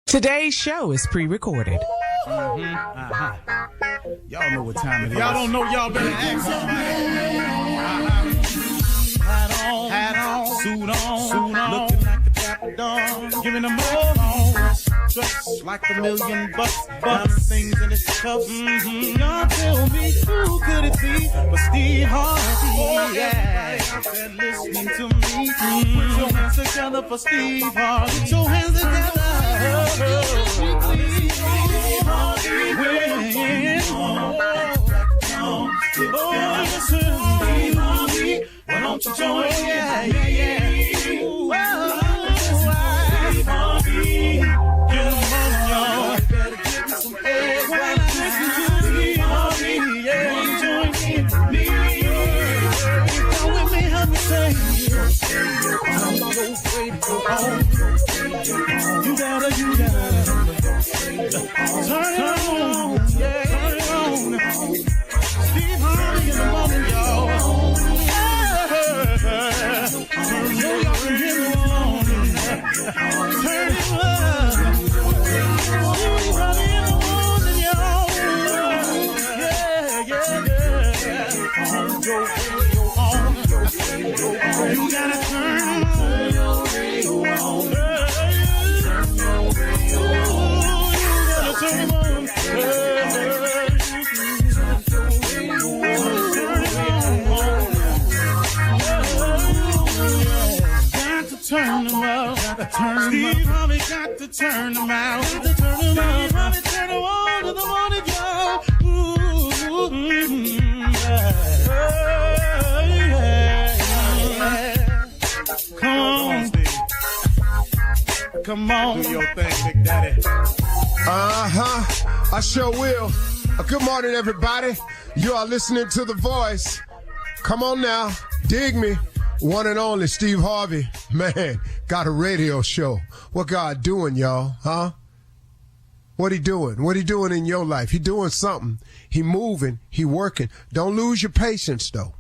Today's show is pre-recorded. Y'all know what time it is. Y'all don't know, y'all better ask somebody. Hat on, suit on, looking like a dapper dog, giving them all dressed like $1 million bucks, things in his cuffs. Y'all tell me who could it be but Steve Harvey? Oh, yeah. Out there listening to me. Put your hands together for Steve Harvey. Put your hands together. Steve Harvey. Why don't you join? Yeah. Steve Harvey. Get him on, y'all. Better give me some air. When I listen to Steve Harvey, yeah, join in with me. Come with me, help me say, I'm so afraid to go home. You gotta turn it on, yeah, turn it on. Steve Harvey in the morning, y'all. Turn it up in the morning. Turn it up. Steve Harvey in the morning, y'all. Yeah. Go radio on. You gotta turn your radio on. Turn your radio on. You gotta turn it on. Turn them out. Steve Harvey got to turn them out. Steve Harvey turn them on to the morning, y'all. Come on. Do your thing, Big Daddy. I sure will. Good morning, everybody. You are listening to The Voice. Come on now. Dig me. One and only Steve Harvey, man, got a radio show. What God doing, y'all, huh? What he doing? What he doing in your life? He doing something. He moving. He working. Don't lose your patience, though.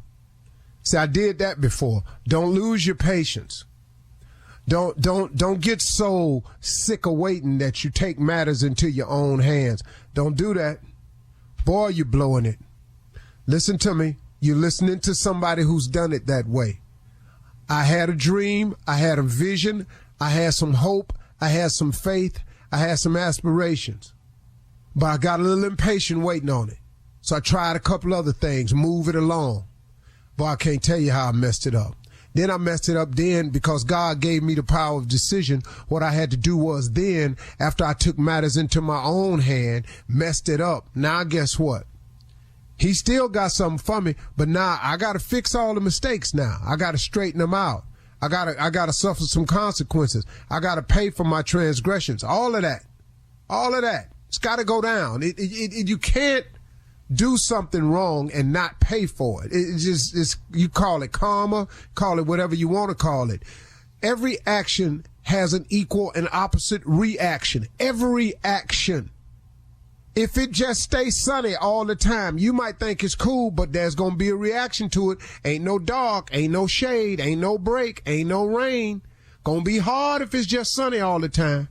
See, I did that before. Don't lose your patience. Don't get so sick of waiting that you take matters into your own hands. Don't do that. Boy, you're blowing it. Listen to me. You're listening to somebody who's done it that way. I had a dream, I had a vision, I had some hope, I had some faith, I had some aspirations. But I got a little impatient waiting on it. So I tried a couple other things, move it along. Boy, I can't tell you how I messed it up. Then I messed it up because God gave me the power of decision. What I had to do was then, after I took matters into my own hand, messed it up. Now guess what? He still got something for me, but now I got to fix all the mistakes now. I got to straighten them out. I got to suffer some consequences. I got to pay for my transgressions. All of that. It's got to go down. You can't do something wrong and not pay for it. You call it karma, call it whatever you want to call it. Every action has an equal and opposite reaction. Every action. If it just stays sunny all the time, you might think it's cool, but there's going to be a reaction to it. Ain't no dark, ain't no shade, ain't no break, ain't no rain. Going to be hard if it's just sunny all the time.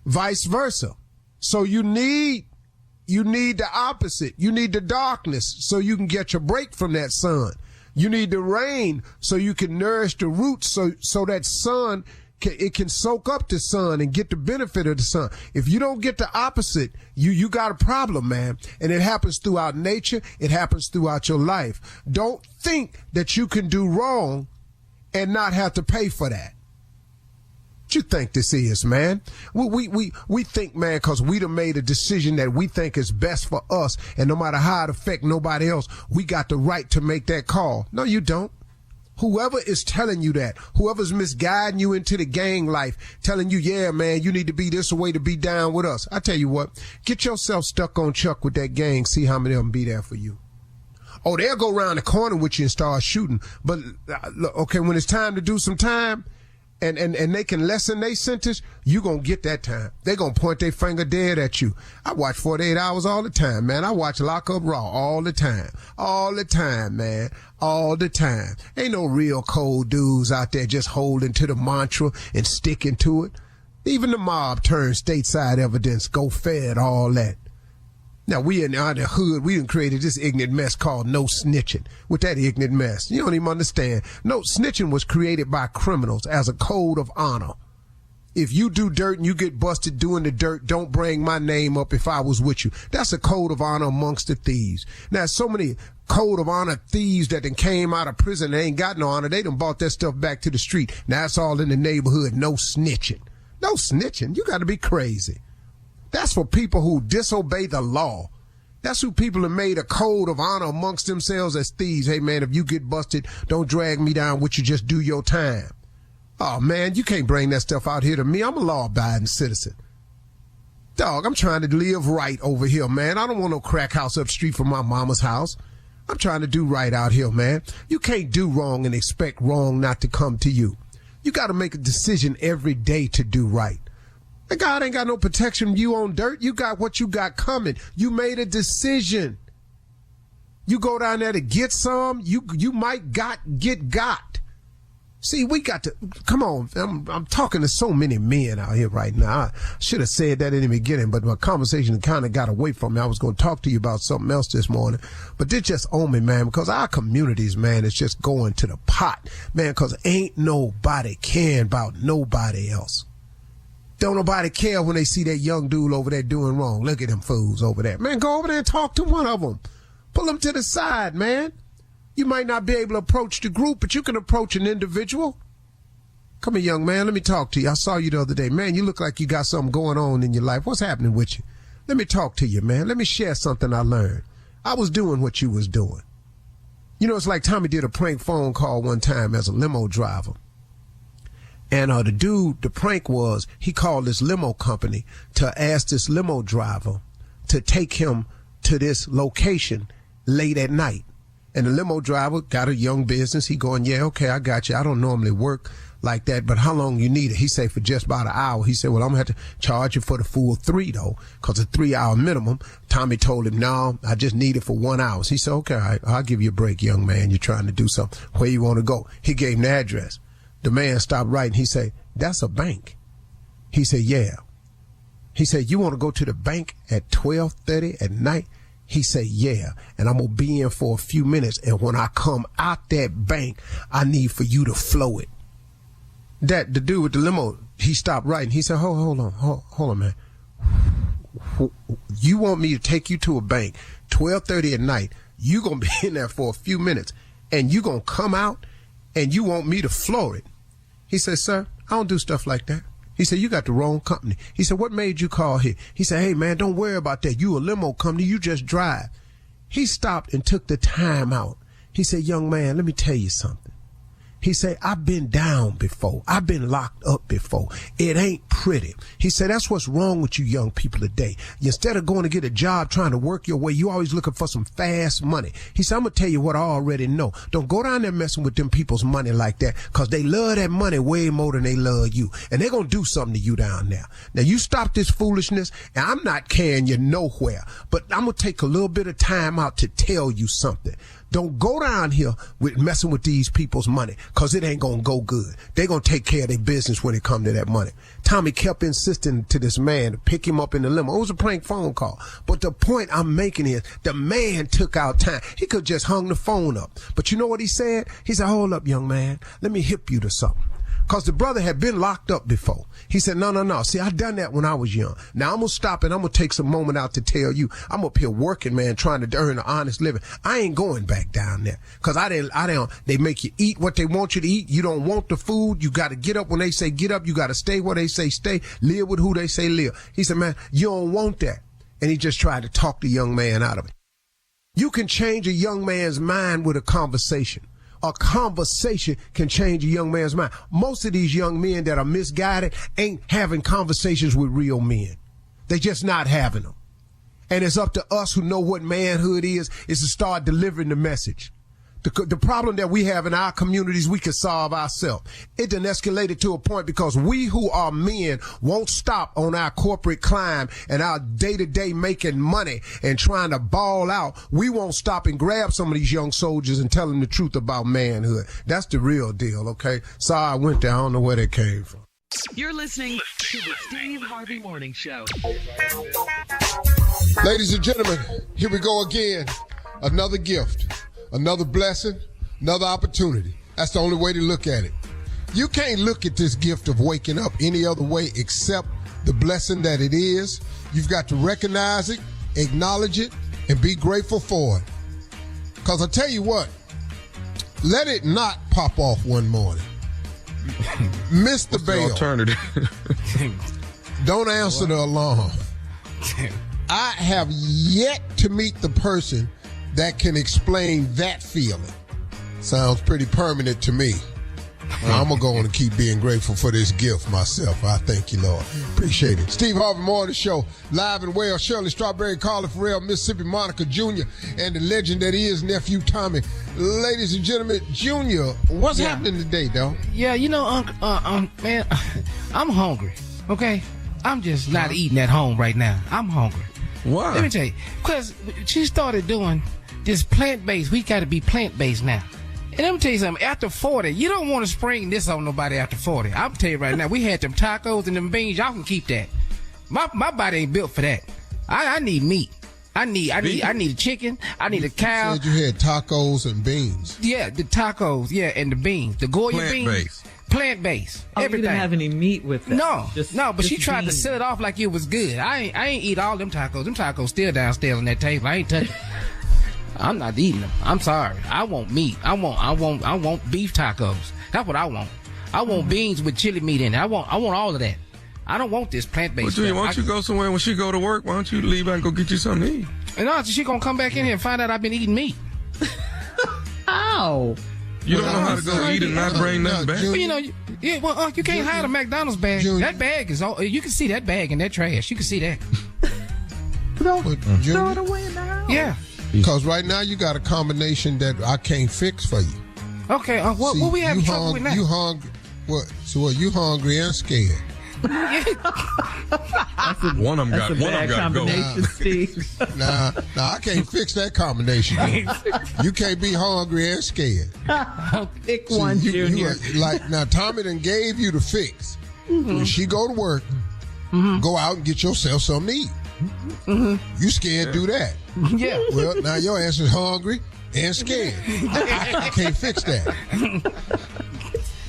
Vice versa. So you need the opposite. You need the darkness so you can get your break from that sun. You need the rain so you can nourish the roots so that sun it can soak up the sun and get the benefit of the sun. If you don't get the opposite, you got a problem, man. And it happens throughout nature. It happens throughout your life. Don't think that you can do wrong and not have to pay for that. What you think this is, man? We think, man, because we done made a decision that we think is best for us, and no matter how it affect nobody else, we got the right to make that call. No, you don't. Whoever is telling you that, whoever's misguiding you into the gang life, telling you, yeah, man, you need to be this way to be down with us. I tell you what, get yourself stuck on Chuck with that gang, see how many of them be there for you. Oh, they'll go around the corner with you and start shooting. But, okay, when it's time to do some time, and they can lessen their sentence, you gonna get that time. They gonna point their finger dead at you. I watch 48 Hours all the time, man. I watch Lock Up Raw all the time. All the time, man. All the time. Ain't no real cold dudes out there just holding to the mantra and sticking to it. Even the mob turned stateside evidence, go fed, all that. Now, we in the hood, we done created this ignorant mess called no snitching. With that ignorant mess, you don't even understand. No, snitching was created by criminals as a code of honor. If you do dirt and you get busted doing the dirt, don't bring my name up if I was with you. That's a code of honor amongst the thieves. Now, so many code of honor thieves that done came out of prison and ain't got no honor, they done brought that stuff back to the street. Now it's all in the neighborhood. No snitching. No snitching. You got to be crazy. That's for people who disobey the law. That's who people have made a code of honor amongst themselves as thieves. Hey, man, if you get busted, don't drag me down with you. Just do your time. Oh, man, you can't bring that stuff out here to me. I'm a law-abiding citizen. Dog, I'm trying to live right over here, man. I don't want no crack house up the street from my mama's house. I'm trying to do right out here, man. You can't do wrong and expect wrong not to come to you. You got to make a decision every day to do right. And God ain't got no protection from you on dirt. You got what you got coming. You made a decision. You go down there to get some, you might get got. See, we got to, come on, I'm talking to so many men out here right now. I should have said that in the beginning, but my conversation kind of got away from me. I was going to talk to you about something else this morning, but this just on me, man, because our communities, man, is just going to the pot, man, because ain't nobody caring about nobody else. Don't nobody care when they see that young dude over there doing wrong. Look at them fools over there. Man, go over there and talk to one of them. Pull them to the side, man. You might not be able to approach the group, but you can approach an individual. Come here, young man. Let me talk to you. I saw you the other day. Man, you look like you got something going on in your life. What's happening with you? Let me talk to you, man. Let me share something I learned. I was doing what you was doing. You know, it's like Tommy did a prank phone call one time as a limo driver. And the prank was, he called this limo company to ask this limo driver to take him to this location late at night. And the limo driver got a young business. He going, yeah, okay, I got you. I don't normally work like that, but how long you need it? He said for just about an hour. He said, well, I'm going to have to charge you for the full 3 though, because it's a 3-hour minimum. Tommy told him, no, I just need it for 1 hour. He said, okay, all right, I'll give you a break, young man. You're trying to do something. Where you want to go? He gave him the address. The man stopped writing. He said, that's a bank. He said, yeah. He said, you want to go to the bank at 12:30 at night? He said, yeah, and I'm going to be in for a few minutes, and when I come out that bank, I need for you to flow it. The dude with the limo, he stopped writing. He said, hold on, man. You want me to take you to a bank, 12:30 at night, you going to be in there for a few minutes, and you going to come out, and you want me to flow it? He said, sir, I don't do stuff like that. He said, you got the wrong company. He said, what made you call here? He said, hey, man, don't worry about that. You a limo company. You just drive. He stopped and took the time out. He said, young man, let me tell you something. He said, I've been down before. I've been locked up before. It ain't pretty. He said, that's what's wrong with you young people today. Instead of going to get a job trying to work your way, you always looking for some fast money. He said, I'm going to tell you what I already know. Don't go down there messing with them people's money like that, because they love that money way more than they love you. And they're going to do something to you down there. Now, you stop this foolishness, and I'm not carrying you nowhere. But I'm going to take a little bit of time out to tell you something. Don't go down here with messing with these people's money, because it ain't going to go good. They're going to take care of their business when it come to that money. Tommy kept insisting to this man to pick him up in the limo. It was a prank phone call. But the point I'm making is the man took out time. He could just hung the phone up. But you know what he said? He said, hold up, young man. Let me hip you to something. Because the brother had been locked up before. He said, no. See, I done that when I was young. Now I'm going to stop and I'm going to take some moment out to tell you, I'm up here working, man, trying to earn an honest living. I ain't going back down there. Because they make you eat what they want you to eat. You don't want the food. You got to get up when they say get up. You got to stay where they say stay. Live with who they say live. He said, man, you don't want that. And he just tried to talk the young man out of it. You can change a young man's mind with a conversation. A conversation can change a young man's mind. Most of these young men that are misguided ain't having conversations with real men. They just not having them. And it's up to us who know what manhood is to start delivering the message. The problem that we have in our communities, we can solve ourselves. It done escalated to a point because we who are men won't stop on our corporate climb and our day-to-day making money and trying to ball out. We won't stop and grab some of these young soldiers and tell them the truth about manhood. That's the real deal, okay? Sorry I went there. I don't know where that came from. You're listening to the Steve Harvey Morning Show. Ladies and gentlemen, here we go again. Another gift, another blessing, another opportunity. That's the only way to look at it. You can't look at this gift of waking up any other way except the blessing that it is. You've got to recognize it, acknowledge it, and be grateful for it. Because I tell you what, let it not pop off one morning. Miss the bell. Alternative. Don't answer the alarm. I have yet to meet the person that can explain that feeling. Sounds pretty permanent to me. I'm going to go on and keep being grateful for this gift myself. I thank you, Lord. Appreciate it. Steve Harvey Morning Show, live and well. Shirley Strawberry, Carla Farrell, Mississippi Monica Jr., and the legend that is Nephew Tommy. Ladies and gentlemen, Junior, what's happening today, though? Yeah, you know, man, I'm hungry, okay? I'm just not eating at home right now. I'm hungry. Why? Let me tell you, because she started doing this plant-based. We got to be plant-based now. And let me tell you something, after 40, you don't want to spring this on nobody after 40. I'm tell you right now, we had them tacos and them beans. Y'all can keep that. My body ain't built for that. I need meat. I need a chicken. I need a cow. You said you had tacos and beans. Yeah, the tacos, yeah, and the beans. The Goya beans. Plant-based. Everything. You didn't have any meat with that? No, but she tried to sell it off like it was good. I ain't eat all them tacos. Them tacos still downstairs on that table. I ain't touching. I'm not eating them. I'm sorry. I want meat. I want beef tacos. That's what I want. I want beans with chili meat in it. I want all of that. I don't want this plant-based stuff. Well, Junior, why don't you go somewhere when she go to work? Why don't you leave out and go get you something to eat? And no, she gonna come back in here and find out I've been eating meat. Ow. You don't know how to go eat and not bring nothing back? Well, you know, you can't hide a McDonald's bag. Junior. That bag is all. You can see that bag in that trash. You can see that. Throw it away now. Yeah. Because right now you got a combination that I can't fix for you. Okay. What we having trouble with now? You hungry? What? So what? You hungry and scared? One of them got to go. Steve. Nah, I can't fix that combination. You can't be hungry and scared. Pick one, Junior. Now, Tommy done gave you the fix. When she go to work, go out and get yourself something to eat. You scared to do that. Yeah. Well, now your ass is hungry and scared. I can't fix that.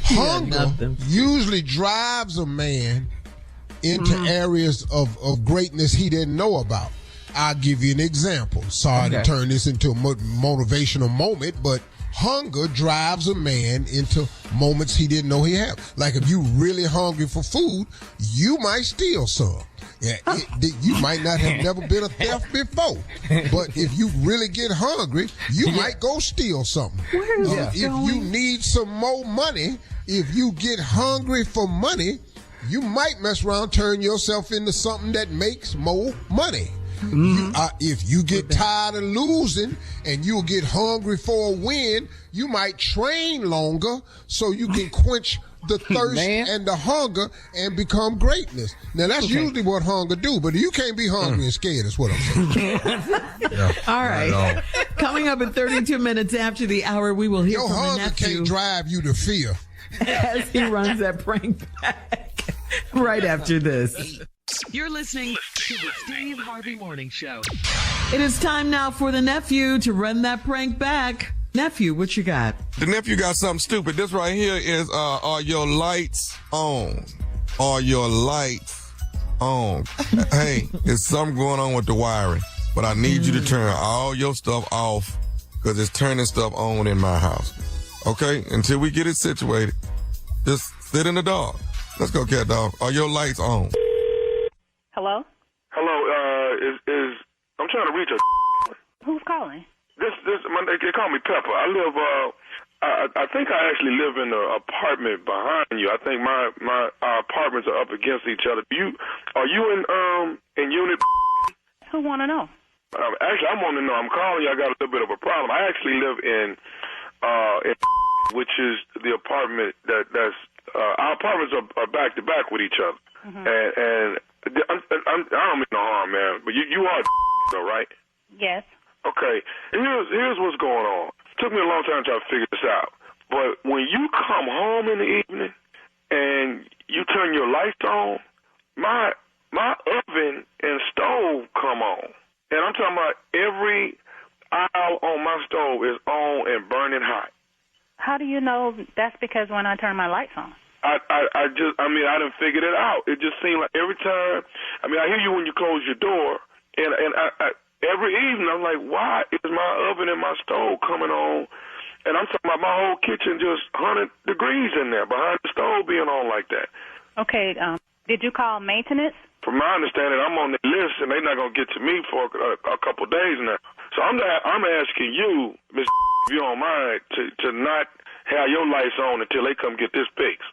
Hunger usually drives a man into areas of greatness he didn't know about. I'll give you an example. Sorry to turn this into a motivational moment, but hunger drives a man into moments he didn't know he had. Like if you really hungry for food, you might steal some. Yeah, you might not have never been a theft before, but if you really get hungry, you might go steal something. If you need some more money, if you get hungry for money, you might mess around, turn yourself into something that makes more money. If you get tired of losing and you'll get hungry for a win, you might train longer so you can quench the thirst and the hunger and become greatness. Now that's usually what hunger do, but you can't be hungry and scared is what I'm saying. All right. Coming up in 32 minutes after the hour, we will hear Your from the hunger nephew can't drive you to fear. as he runs that prank back right after this. You're listening to the Steve Harvey Morning Show. It is time now for the nephew to run that prank back. Nephew, what you got? The nephew got something stupid. This right here is, are your lights on? Are your lights on? Hey, there's something going on with the wiring, but I need you to turn all your stuff off because it's turning stuff on in my house. Okay? Until we get it situated, just sit in the dark. Let's go, cat dog. Are your lights on? Hello? Hello, I'm trying to reach a. Who's calling? They call me Pepper. I live, I think I actually live in an apartment behind you. I think our apartments are up against each other. Are you in unit? Who want to know? Actually, I want to know. I'm calling you. I got a little bit of a problem. I actually live in which is the apartment that's, our apartments are back to back with each other. And I don't mean no harm, man, but you are though, right? Yes. Okay, here's what's going on. It took me a long time to try to figure this out. But when you come home in the evening and you turn your lights on, my oven and stove come on. And I'm talking about every aisle on my stove is on and burning hot. How do you know that's because when I turn my lights on? I done figured it out. It just seemed like every time, I hear you when you close your door, and I every evening I'm like, why is my oven and my stove coming on? And I'm talking about my whole kitchen just 100 degrees in there behind the stove being on like that. Okay, did you call maintenance? From my understanding, I'm on the list, and they're not going to get to me for a couple of days now. So I'm asking you, Miss, if you don't mind, to not have your lights on until they come get this fixed.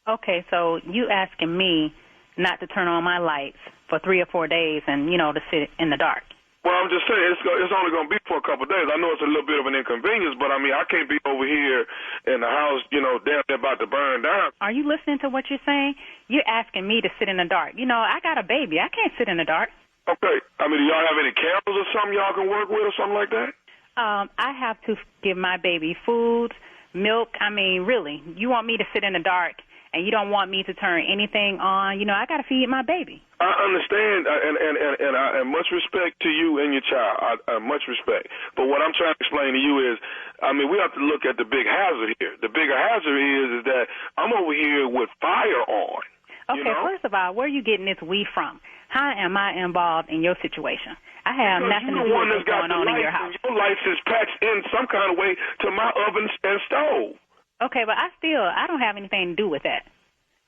Okay, so you asking me not to turn on my lights for 3 or 4 days and, to sit in the dark. Well, I'm just saying, it's only going to be for a couple of days. I know it's a little bit of an inconvenience, but, I can't be over here in the house, damn, they're about to burn down. Are you listening to what you're saying? You're asking me to sit in the dark. I got a baby. I can't sit in the dark. Okay. Do y'all have any candles or something y'all can work with or something like that? I have to give my baby food, milk. Really, you want me to sit in the dark and you don't want me to turn anything on. I got to feed my baby. I understand, and much respect to you and your child. Much respect. But what I'm trying to explain to you is, we have to look at the big hazard here. The bigger hazard is that I'm over here with fire on. Okay, first of all, where are you getting this we from? How am I involved in your situation? I have nothing to do with what's going on in your house. Your lights is patched in some kind of way to my oven and stove. Okay, but I don't have anything to do with that.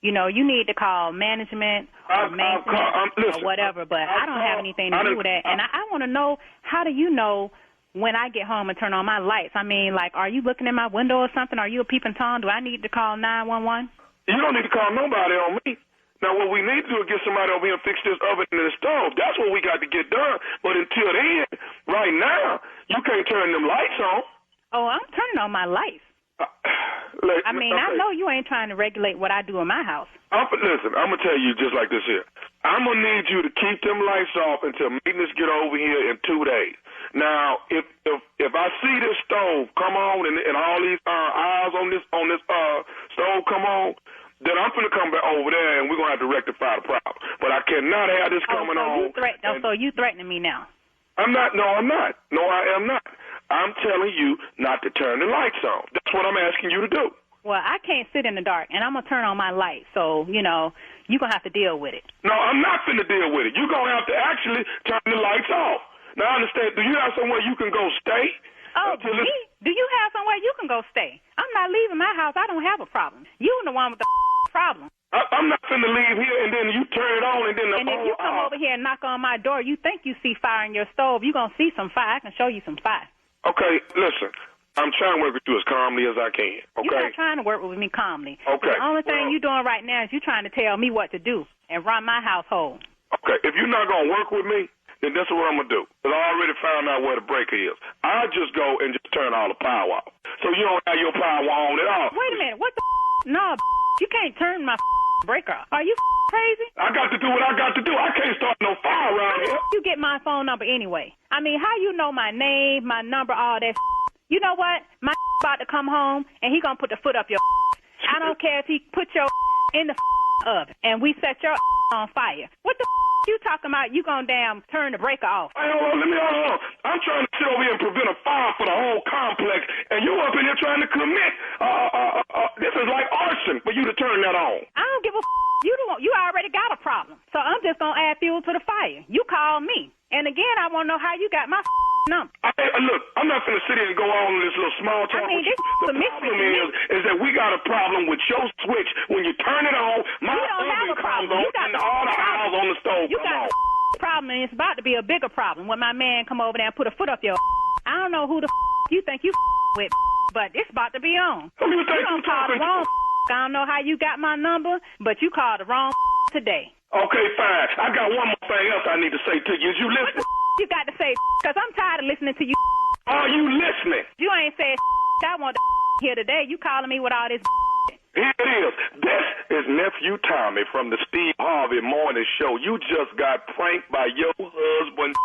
You need to call management or maintenance or whatever, but I don't have anything to do with that. And I want to know, how do you know when I get home and turn on my lights? Are you looking in my window or something? Are you a peeping Tom? Do I need to call 911? You don't need to call nobody on me. Now, what we need to do is get somebody over here and fix this oven and the stove. That's what we got to get done. But until then, right now, you can't turn them lights on. Oh, I'm turning on my lights. Okay. I know you ain't trying to regulate what I do in my house. Listen, I'm going to tell you just like this here. I'm going to need you to keep them lights off until maintenance get over here in 2 days. Now, if I see this stove come on and all these eyes on this stove come on, then I'm going to come back over there and we're going to have to rectify the problem. But I cannot have this coming on. So you threatening me now? I'm not. No, I'm not. No, I am not. I'm telling you not to turn the lights on. That's what I'm asking you to do. Well, I can't sit in the dark, and I'm going to turn on my lights. So, you're going to have to deal with it. No, I'm not finna deal with it. You're going to have to actually turn the lights off. Now, I understand. Do you have somewhere you can go stay? Oh, me? Do you have somewhere you can go stay? I'm not leaving my house. I don't have a problem. You're the one with the problem. I'm not finna leave here and then you turn it on and then And if you come over here and knock on my door, you think you see fire in your stove, you're going to see some fire. I can show you some fire. Okay, listen. I'm trying to work with you as calmly as I can, okay? You're not trying to work with me calmly. Okay. The only thing you're doing right now is you're trying to tell me what to do and run my household. Okay, if you're not going to work with me, then this is what I'm going to do. Because I already found out where the breaker is. I'll just go and just turn all the power off. So you don't have your power on at all. Wait a minute. What the No, you can't turn my breaker off. Are you crazy? I got to do what I got to do. I can't start no fire around here. You get my phone number anyway. How you know my name, my number, all that? You know what? My about to come home, and he going to put the foot up your I don't care if he put your in the oven, and we set your on fire. What the you talking about? You going to damn turn the breaker off. Hey, hold on. I'm trying to sit over here and prevent a fire for the whole complex, and you up in here trying to commit. This is like arson for you to turn that on. I don't give a You already got a problem. So I'm just going to add fuel to the fire. You call me. And again, I want to know how you got my number. Look, I'm not going to sit here and go on this little small talk. This the problem is that we got a problem with your switch. When you turn it on, my oven comes on and all the eyes on the stove come on. Problem, and it's about to be a bigger problem when my man come over there and put a foot up your I don't know who the you think you with, but it's about to be on. Who you think you talking to? I don't know how you got my number, but you called the wrong today. Okay, fine. I got one more thing else I need to say to you. Is you listening? What you got to say? Because I'm tired of listening to you. Are you listening? You ain't said I want to here today. You calling me with all this Here it is. This is Nephew Tommy from the Steve Harvey Morning Show. You just got pranked by your husband.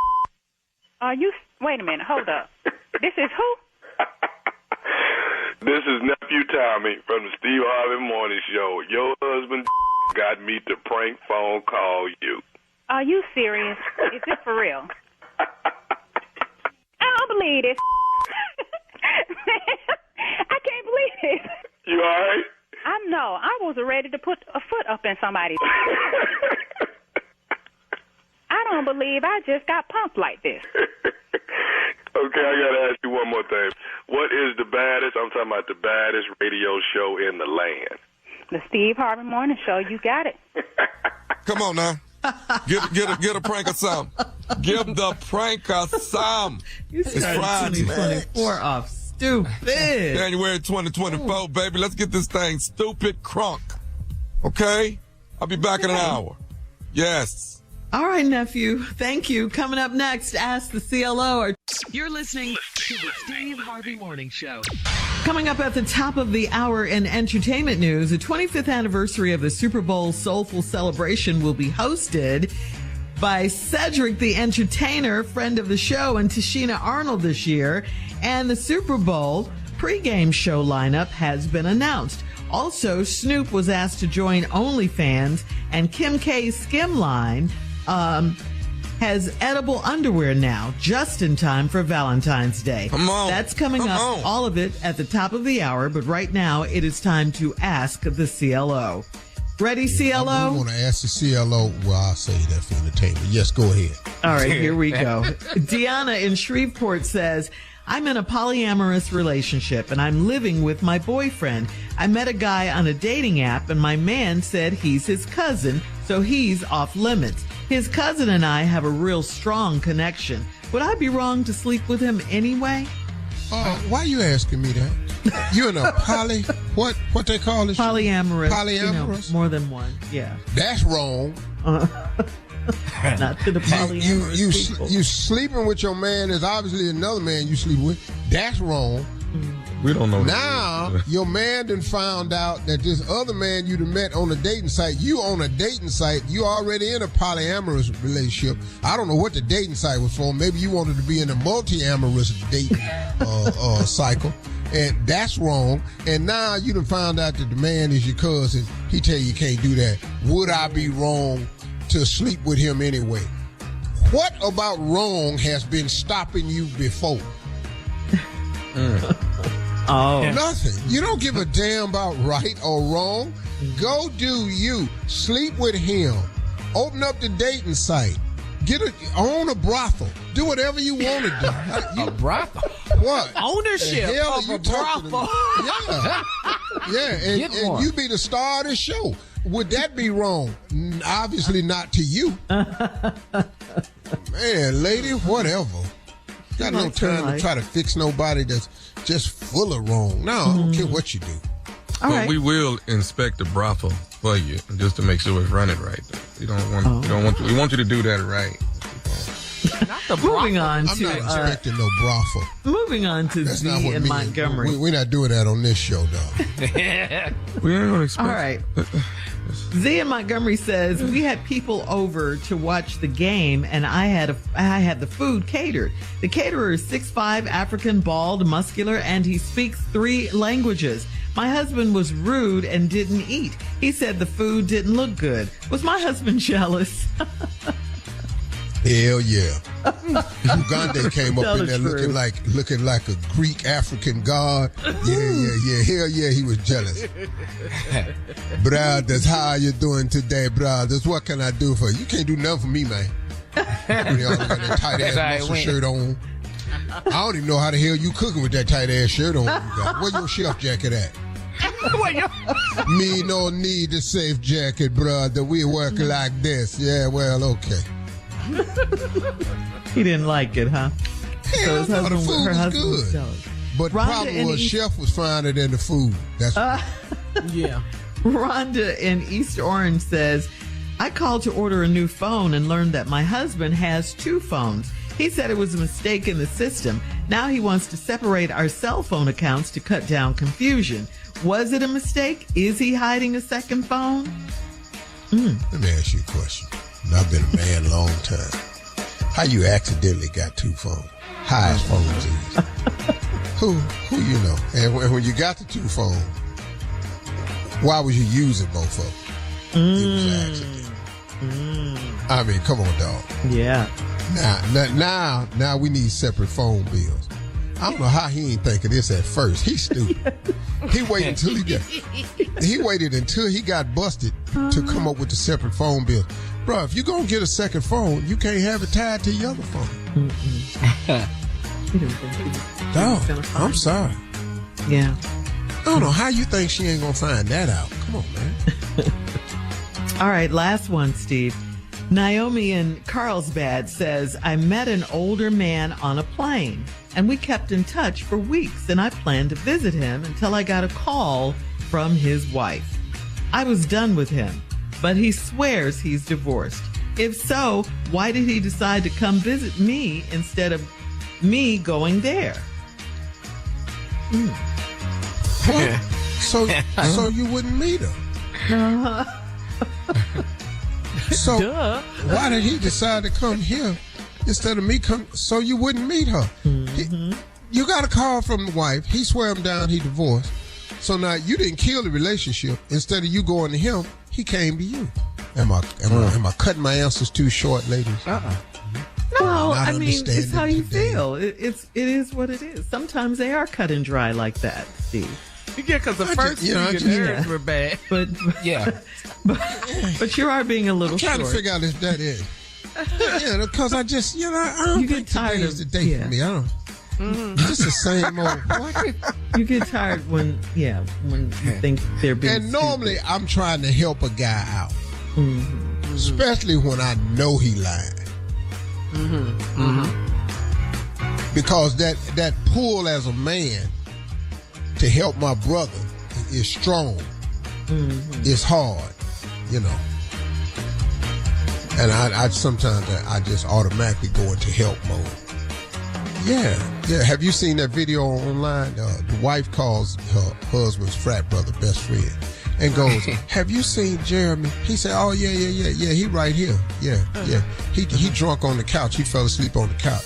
Are you? Wait a minute. Hold up. This is who? This is Nephew Tommy from the Steve Harvey Morning Show. Your husband got me to prank phone call you. Are you serious? Is this for real? I don't believe this. I can't believe this. You all right? I was ready to put a foot up in somebody's. I don't believe I just got pumped like this. Okay, I got to ask you one more thing. What is the baddest, I'm talking about the baddest radio show in the land? The Steve Harvey Morning Show, you got it. Come on now. Get a prank or some. Give the pranker some. You started 2024 off stupid. January 2024, baby. Let's get this thing stupid crunk. Okay? I'll be back in an hour. Yes. All right, nephew. Thank you. Coming up next, Ask the CLO. You're listening to the Steve Harvey Morning Show. Coming up at the top of the hour in entertainment news, the 25th anniversary of the Super Bowl Soulful Celebration will be hosted by Cedric the Entertainer, friend of the show, and Tashina Arnold this year. And the Super Bowl pregame show lineup has been announced. Also, Snoop was asked to join OnlyFans, and Kim K's Skim line has edible underwear now, just in time for Valentine's Day. Come on. That's coming up, all of it at the top of the hour, but right now it is time to ask the CLO. Ready, CLO? I want to ask the CLO. Well, I'll say that for entertainment. Yes, go ahead. All right, here we go. Deanna in Shreveport says, I'm in a polyamorous relationship and I'm living with my boyfriend. I met a guy on a dating app and my man said he's his cousin, so he's off limits. His cousin and I have a real strong connection. Would I be wrong to sleep with him anyway? Why are you asking me that? You in a what they call this? Polyamorous. Polyamorous? More than one, yeah. That's wrong. Not to the polyamorous people. You sleeping with your man is obviously another man you sleep with. That's wrong. We don't know. Now, your man done found out that this other man you done met on a dating site, you on a dating site, you already in a polyamorous relationship. I don't know what the dating site was for. Maybe you wanted to be in a multi-amorous dating cycle. And that's wrong. And now you done found out that the man is your cousin. He tell you can't do that. Would I be wrong to sleep with him anyway? What about wrong has been stopping you before? Nothing. You don't give a damn about right or wrong. Go do you. Sleep with him. Open up the dating site. Own a brothel. Do whatever you want to do. A brothel? What? Ownership of a brothel. Yeah, and you be the star of the show. Would that be wrong? Obviously not to you. Man, lady, whatever. Got no time to try to fix nobody that's just full of wrong. No, I don't care what you do. All right. We will inspect the brothel for you just to make sure it's running right. We want you to do that right. Moving on I'm to not expecting no brothel. Moving on to That's Z not what in me. Montgomery. We're not doing that on this show, dog. We ain't gonna expect. All right. Z in Montgomery says, we had people over to watch the game and I had the food catered. The caterer is 6'5", African, bald, muscular, and he speaks 3 languages. My husband was rude and didn't eat. He said the food didn't look good. Was my husband jealous? Hell yeah. Uganda came up in there looking like a Greek African god. Yeah. Hell yeah, he was jealous. Brothers, how you doing today, brothers? What can I do for you? You can't do nothing for me, man. You all got that tight ass muscle shirt on. I don't even know how the hell you cooking with that tight ass shirt on. Where your chef jacket at? Me no need a safe jacket, brother. We work like this. Yeah, well, okay. He didn't like it, huh? Hell, so the food was good. Was but the problem was chef was finer than the food. That's yeah. Rhonda in East Orange says, I called to order a new phone and learned that my husband has 2 phones. He said it was a mistake in the system. Now he wants to separate our cell phone accounts to cut down confusion. Was it a mistake? Is he hiding a second phone? Let me ask you a question. I've been a man a long time. How you accidentally got 2 phones? Highest phones is. Who you know? And when you got the two phones, why was you using both of them? It was an accident. I mean, come on, dog. Yeah. Now we need separate phone bills. I don't know how he ain't think of this at first. He's stupid. He waited until he got busted to come up with the separate phone bill. Bro, if you're gonna get a second phone, you can't have it tied to your other phone. Dog, I'm sorry. Yeah. I don't know how you think she ain't gonna find that out. Come on, man. All right, last one, Steve. Naomi in Carlsbad says, I met an older man on a plane, and we kept in touch for weeks, and I planned to visit him until I got a call from his wife. I was done with him, but he swears he's divorced. If so, why did he decide to come visit me instead of me going there? What? So you wouldn't meet her? So why did he decide to come here instead of me come? So you wouldn't meet her? You got a call from the wife. He swear him down. He divorced. So now you didn't kill the relationship. Instead of you going to him, he came to you. Am I cutting my answers too short, ladies? No, I mean, it's how you feel. It is what it is. Sometimes they are cut and dry like that, Steve. Yeah, because the first nerves were bad. But but you are being a little I'm trying short. to figure out if that is. Yeah, because I just, I don't think today is the day for me. I don't. Just the same old. You get tired when you think they're being And normally stupid. I'm trying to help a guy out, especially when I know he lying. Because that pull as a man to help my brother is strong. It's hard, And I sometimes I just automatically go into help mode. Yeah. Have you seen that video online? The wife calls her husband's frat brother best friend and goes, "Have you seen Jeremy?" He said, "Oh yeah. He right here. Yeah. He drunk on the couch. He fell asleep on the couch."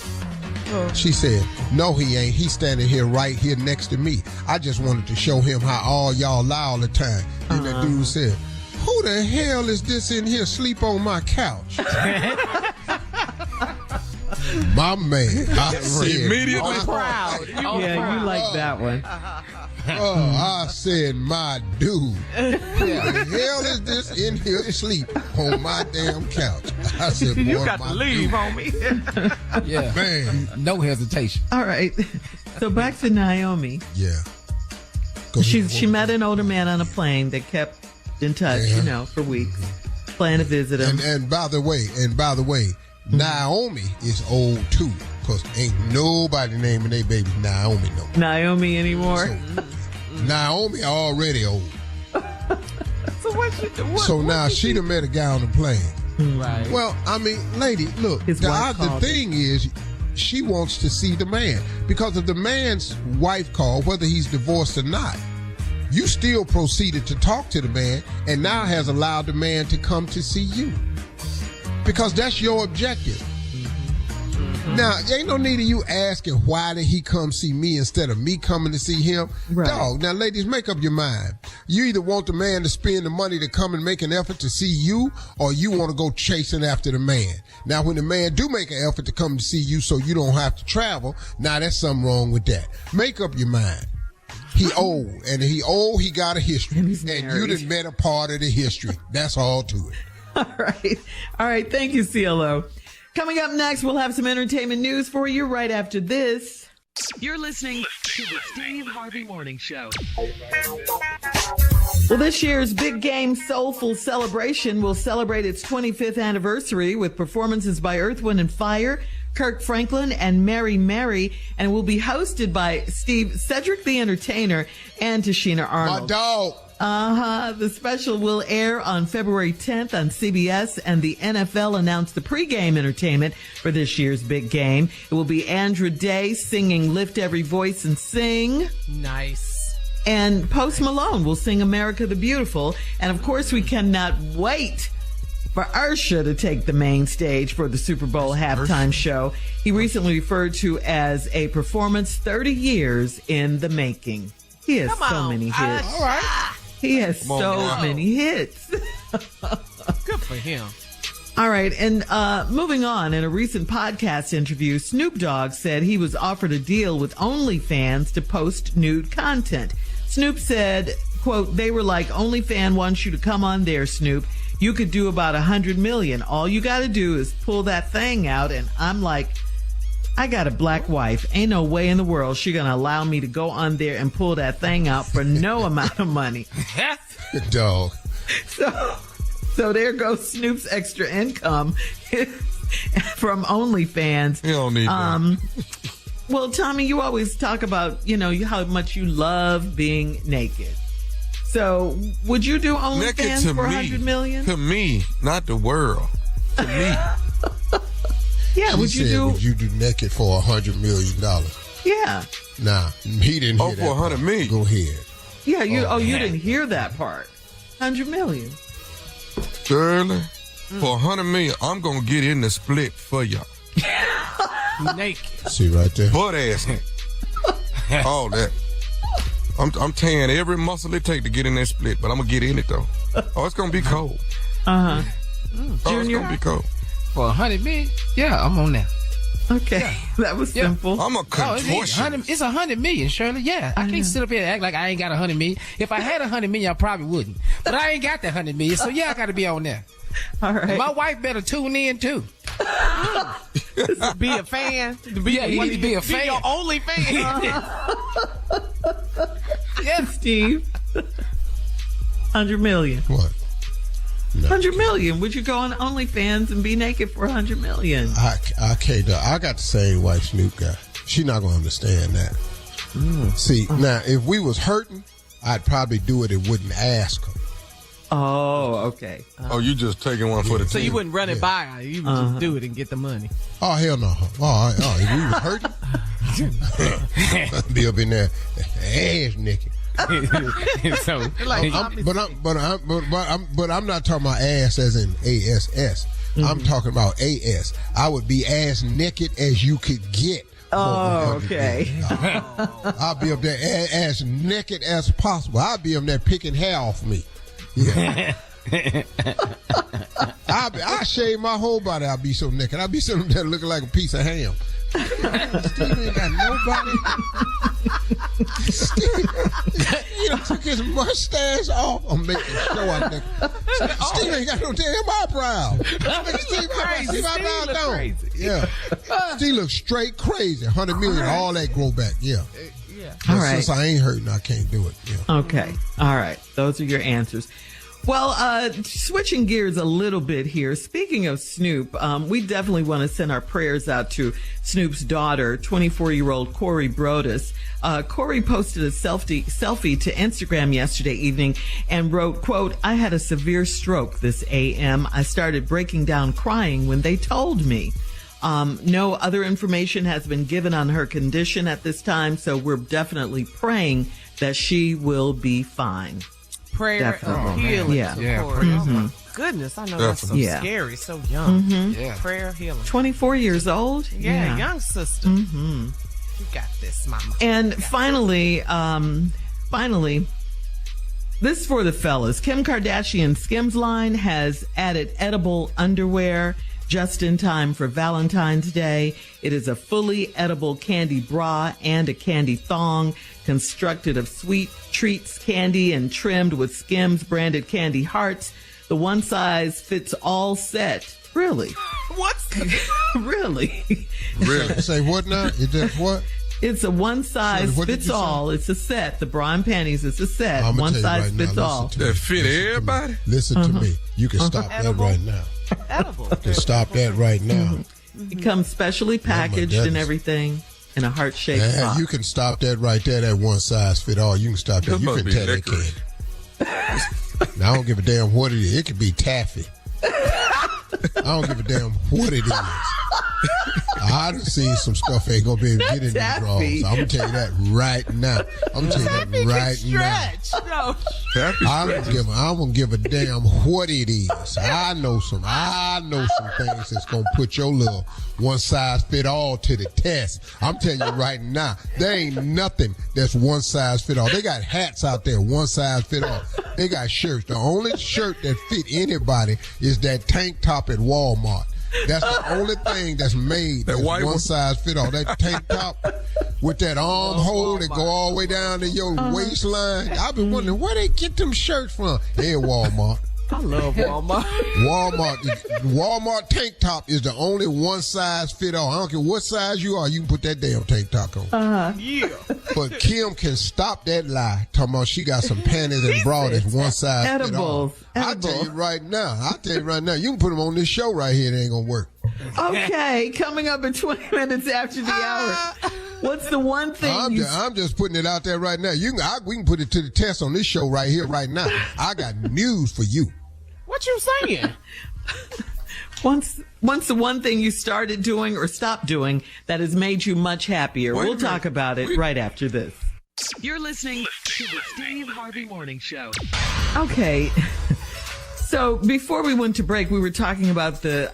She said, "No, he ain't. He's standing here right here next to me. I just wanted to show him how all y'all lie all the time." And that dude said, "Who the hell is this in here sleep on my couch?" My man, I said, Immediately proud. You like that one. I said, my dude, who the hell is this in here asleep on my damn couch? I said, boy, You got to leave, homie. Yeah. Man. No hesitation. All right. So back to Naomi. Yeah. She met an older man on a plane that kept in touch, for weeks. Planned to visit him. And by the way, Naomi is old too, because ain't nobody naming their baby Naomi no more. Naomi anymore? So, Naomi already old. So what she do? So now she done met a guy on the plane. Right. Well, I mean, lady, look, the thing is, she wants to see the man. Because if the man's wife called, whether he's divorced or not, you still proceeded to talk to the man and now has allowed the man to come to see you. Because that's your objective. Now, ain't no need of you asking why did he come see me instead of me coming to see him. Right. Dog, now ladies, make up your mind. You either want the man to spend the money to come and make an effort to see you, or you want to go chasing after the man. Now, when the man do make an effort to come to see you so you don't have to travel, now there's something wrong with that. Make up your mind. He old, and he got a history. And you done met a part of the history. That's all to it. All right. Thank you, CLO. Coming up next, we'll have some entertainment news for you right after this. You're listening to the Steve Harvey Morning Show. Well, this year's Big Game Soulful Celebration will celebrate its 25th anniversary with performances by Earth, Wind & Fire, Kirk Franklin, and Mary Mary, and will be hosted by Cedric the Entertainer and Tashina Arnold. My dog. The special will air on February 10th on CBS, and the NFL announced the pregame entertainment for this year's big game. It will be Andra Day singing Lift Every Voice and Sing. Nice. And Post Malone will sing America the Beautiful. And of course, we cannot wait for Usher to take the main stage for the Super Bowl halftime show. He recently referred to as a performance 30 years in the making. He has so many hits. All right. He has so many hits. Good for him. All right, and moving on, in a recent podcast interview, Snoop Dogg said he was offered a deal with OnlyFans to post nude content. Snoop said, quote, they were like, OnlyFans wants you to come on there, Snoop. You could do about 100 million. All you got to do is pull that thing out. And I'm like, I got a black wife. Ain't no way in the world she going to allow me to go on there and pull that thing out for no amount of money. Dog. So there goes Snoop's extra income from OnlyFans. You don't need that. Well, Tommy, you always talk about, how much you love being naked. So would you do OnlyFans for 100 million? To me, not the world. To me. Yeah, would you do naked for $100 million? Yeah. Nah, he didn't hear that. For 100 million. Go ahead. Yeah, you didn't hear that part. 100 million. Shirley, for 100 million, I'm gonna get in the split for y'all. Naked. See right there. Butt ass. All that. I'm tearing every muscle it take to get in that split, but I'm gonna get in it though. Oh, it's gonna be cold. Uh-huh. Oh, it's gonna be cold. For 100 million? Yeah, I'm on that. Okay, that was simple. I'm a contortionist. It's 100 million, Shirley. Yeah, I can't sit up here and act like I ain't got 100 million. If I had 100 million, I probably wouldn't. But I ain't got that 100 million, so yeah, I got to be on there. All right. And my wife better tune in too. Be a fan. You need to be a fan. Be your only fan. Yeah, Steve. 100 million. What? No. 100 million. Would you go on OnlyFans and be naked for 100 million? I can't. I got the same wife Snoop got. She's not gonna understand that. See, now if we was hurting, I'd probably do it and wouldn't ask her. Oh, okay. Oh, you just taking one for the team. So you wouldn't run it by her. You would just do it and get the money. Oh, hell no. Oh, if we was hurting, I'd be up in there ass naked. So, but I'm not talking about ass as in ASS. I'm talking about AS. I would be as naked as you could get. Oh, okay. I'll be up there as naked as possible. I'll be up there picking hair off me. Yeah. I shave my whole body. I'll be so naked. I'll be sitting there looking like a piece of ham. Steve ain't got nobody. Steve took his mustache off. I'm making sure I'm naked. Steve ain't got no damn eyebrow. Steve eyebrow down. Yeah. Steve looks straight crazy. 100 million, all that grow back. Yeah. All right. Since I ain't hurting, I can't do it. Yeah. Okay. All right. Those are your answers. Well, switching gears a little bit here. Speaking of Snoop, we definitely want to send our prayers out to Snoop's daughter, 24-year-old Corey Brodus. Corey posted a selfie to Instagram yesterday evening and wrote, quote, I had a severe stroke this AM. I started breaking down crying when they told me. No other information has been given on her condition at this time, so we're definitely praying that she will be fine. Prayer and healing. Yeah. Oh my goodness, I know that's so scary, so young. Yeah. Prayer, healing. 24 years old? Yeah, young sister. You got this, mama. And finally, this is for the fellas. Kim Kardashian's Skims line has added edible underwear just in time for Valentine's Day. It is a fully edible candy bra and a candy thong constructed of sweet treats candy and trimmed with Skims branded candy hearts. The one size fits all set. Really? What? Really? Really? Say what now? It just what? It's a one size fits all. It's a set. The bra and panties is a set. One size fits all. That fit everybody? Listen to me. You can stop that right now. Edible. You can stop that right now. It comes specially packaged and everything in a heart-shaped box. You can stop that right there. That one size fit all. You can stop that. You can tell that kid. Now, I don't give a damn what it is. It could be taffy. I don't give a damn what it is. I done seen some stuff ain't gonna be able to get in these drawers. I'm gonna tell you that right now. I'm gonna tell you that right now. I'm gonna give a damn what it is. I know some things that's gonna put your little one size fit all to the test. I'm telling you right now, there ain't nothing that's one size fit all. They got hats out there, one size fit all. They got shirts. The only shirt that fit anybody is that tank top at Walmart. That's the only thing that's made that's one size fit all. That tank top with that armhole that go all the way down to your waistline. I've been wondering where they get them shirts from. They're Walmart. I love Walmart. Walmart tank top is the only one size fit all. I don't care what size you are, you can put that damn tank top on. Yeah. But Kim can stop that lie. Talking about she got some panties and bra that's one size fit all. I'll tell you right now, you can put them on this show right here. It ain't gonna work. Okay, coming up in 20 minutes after the hour. What's the one thing I'm just putting it out there right now. We can put it to the test on this show right here, right now. I got news for you. What you saying? Once the one thing you started doing or stopped doing that has made you much happier. We'll talk about it right after this. You're listening to the Steve Harvey Morning Show. Okay. So before we went to break, we were talking about the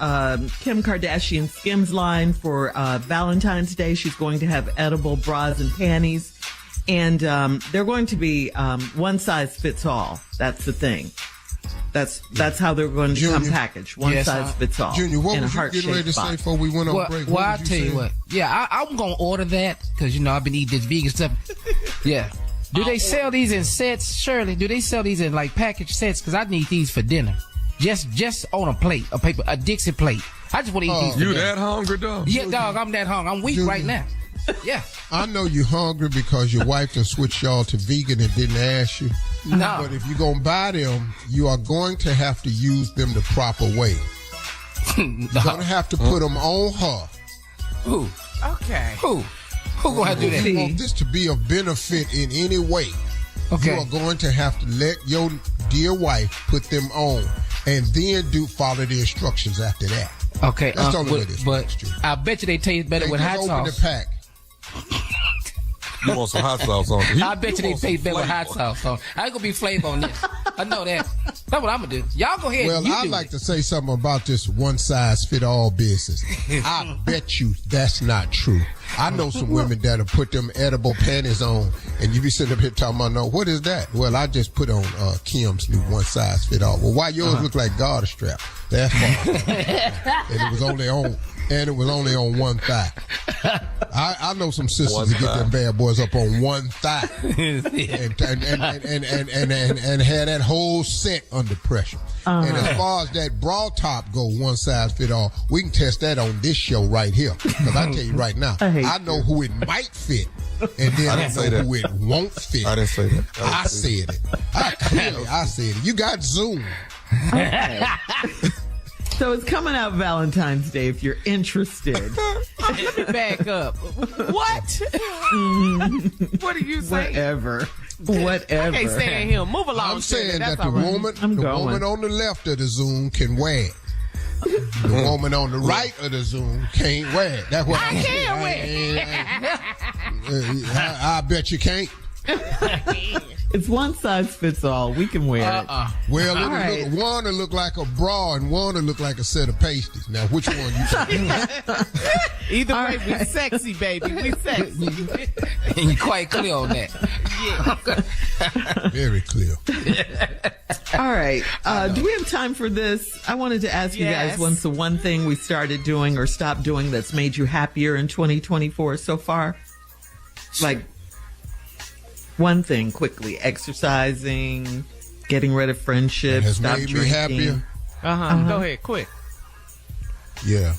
Kim Kardashian Skims line for Valentine's Day. She's going to have edible bras and panties. And they're going to be one size fits all. That's the thing. That's how they're going to come packaged. One size fits all. Junior, what was you getting ready to say before we went on break? Well, I'll tell you what. Yeah, I'm going to order that because, I've been eating this vegan stuff. Yeah. Do they sell these in sets, Shirley? Do they sell these in like packaged sets? Because I need these for dinner. Just on a plate, a Dixie plate. I just want to eat these. You that hungry, dog? Yeah, dog, I'm that hungry. I'm weak right now. Yeah. I know you're hungry because your wife done switched y'all to vegan and didn't ask you. No. But if you're going to buy them, you are going to have to use them the proper way. You're going to have to put them on her. Who? Okay. Who going to have to do that? If you want this to be of benefit in any way, you are going to have to let your dear wife put them on and then follow the instructions after that. Okay. That's the only way this works, But I bet you they taste better with hot sauce. Open the pack. You want some hot sauce on it? I bet you they taste better with hot sauce on. I ain't gonna be flavor on this. I know that. That's what I'm gonna do. Y'all go ahead. Well, I'd like to say something about this one size fit all business. I bet you that's not true. I know some women that'll put them edible panties on, and you be sitting up here talking about, no, what is that? Well, I just put on Kim's new one size fit all. Well, why yours look like garter strap? That's fine. And it was only on one thigh. I know some sisters that get them bad boys up on one thigh and had that whole set under pressure. And as far as that bra top go, one size fit all, we can test that on this show right here. Because I tell you right now, I know who it might fit. And then I know who it won't fit. I didn't say that. I said it. I said it. You got Zoom. Okay. So it's coming out Valentine's Day if you're interested. Let me back up. What? What are you saying? Whatever. I can't stand him. Move along. I'm saying that the right. woman on the left of the Zoom can wear it. The woman on the right of the Zoom can't wear it. That's what I can't wear it. I bet you can't. It's one size fits all. We can wear it. Well, one will look like a bra and one will look like a set of pasties. Now, which one you think? Either way, we sexy, baby. We sexy. And you're quite clear on that. Yeah. Very clear. All right. Do we have time for this? I wanted to ask you guys what's the one thing we started doing or stopped doing that's made you happier in 2024 so far? Like, one thing quickly: exercising, getting rid of friendships, has stop made drinking. me happier. Go ahead, quick. Yeah.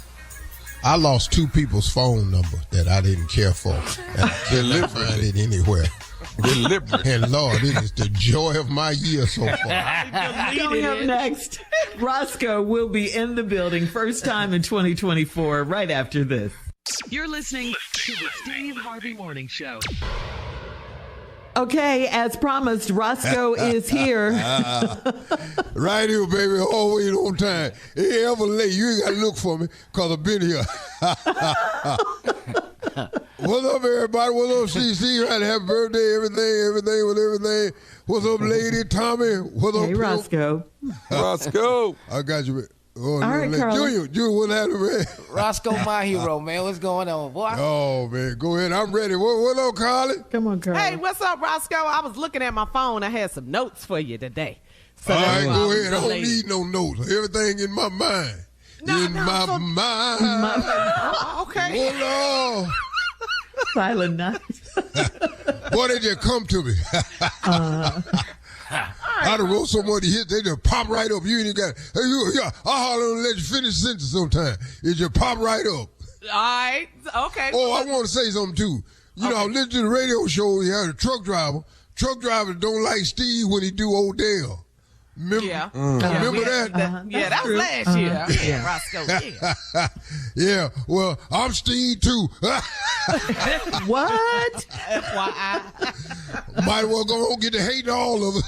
I lost 2 people's phone number that I didn't care for. And I couldn't find it anywhere. And Lord, it is the joy of my year so far. Coming up next, Roscoe will be in the building, first time in 2024, right after this. You're listening to the Steve Harvey Morning Show. Okay, as promised, Roscoe is here. Right here, baby. Always on time. Ain't ever late. You ain't got to look for me because I've been here. What's up, everybody? What's up, CC? Right, happy birthday, everything. What's up, lady Tommy? What's up, Hey, Roscoe. Roscoe. I got you, man. Oh, All right, Carla. Junior, what's happening, man? Roscoe, my hero, man. What's going on, boy? Oh, man. Go ahead. I'm ready. What up, Carly? Come on, Carla. Hey, what's up, Roscoe? I was looking at my phone. I had some notes for you today. So All that's right, why go was ahead. I don't delayed. need no notes. Everything in my mind. Mind. Okay. Oh, Lord. Silent night. Boy, they just come to me. I done wrote so much hits, they just pop right up. You ain't even got it. Hey, I'll holler and let you finish the sentence sometime. It just pop right up. All right. Okay. Oh, I want to say something, too. You know, I listen to the radio show. He had a truck driver. Truck drivers don't like Steve when he do Odell. Remember, remember that? Yeah, that was last year. Yeah, Roscoe. Yeah. Yeah, well, I'm Steve, too. What? FYI. Might as well go on get the hate all of it.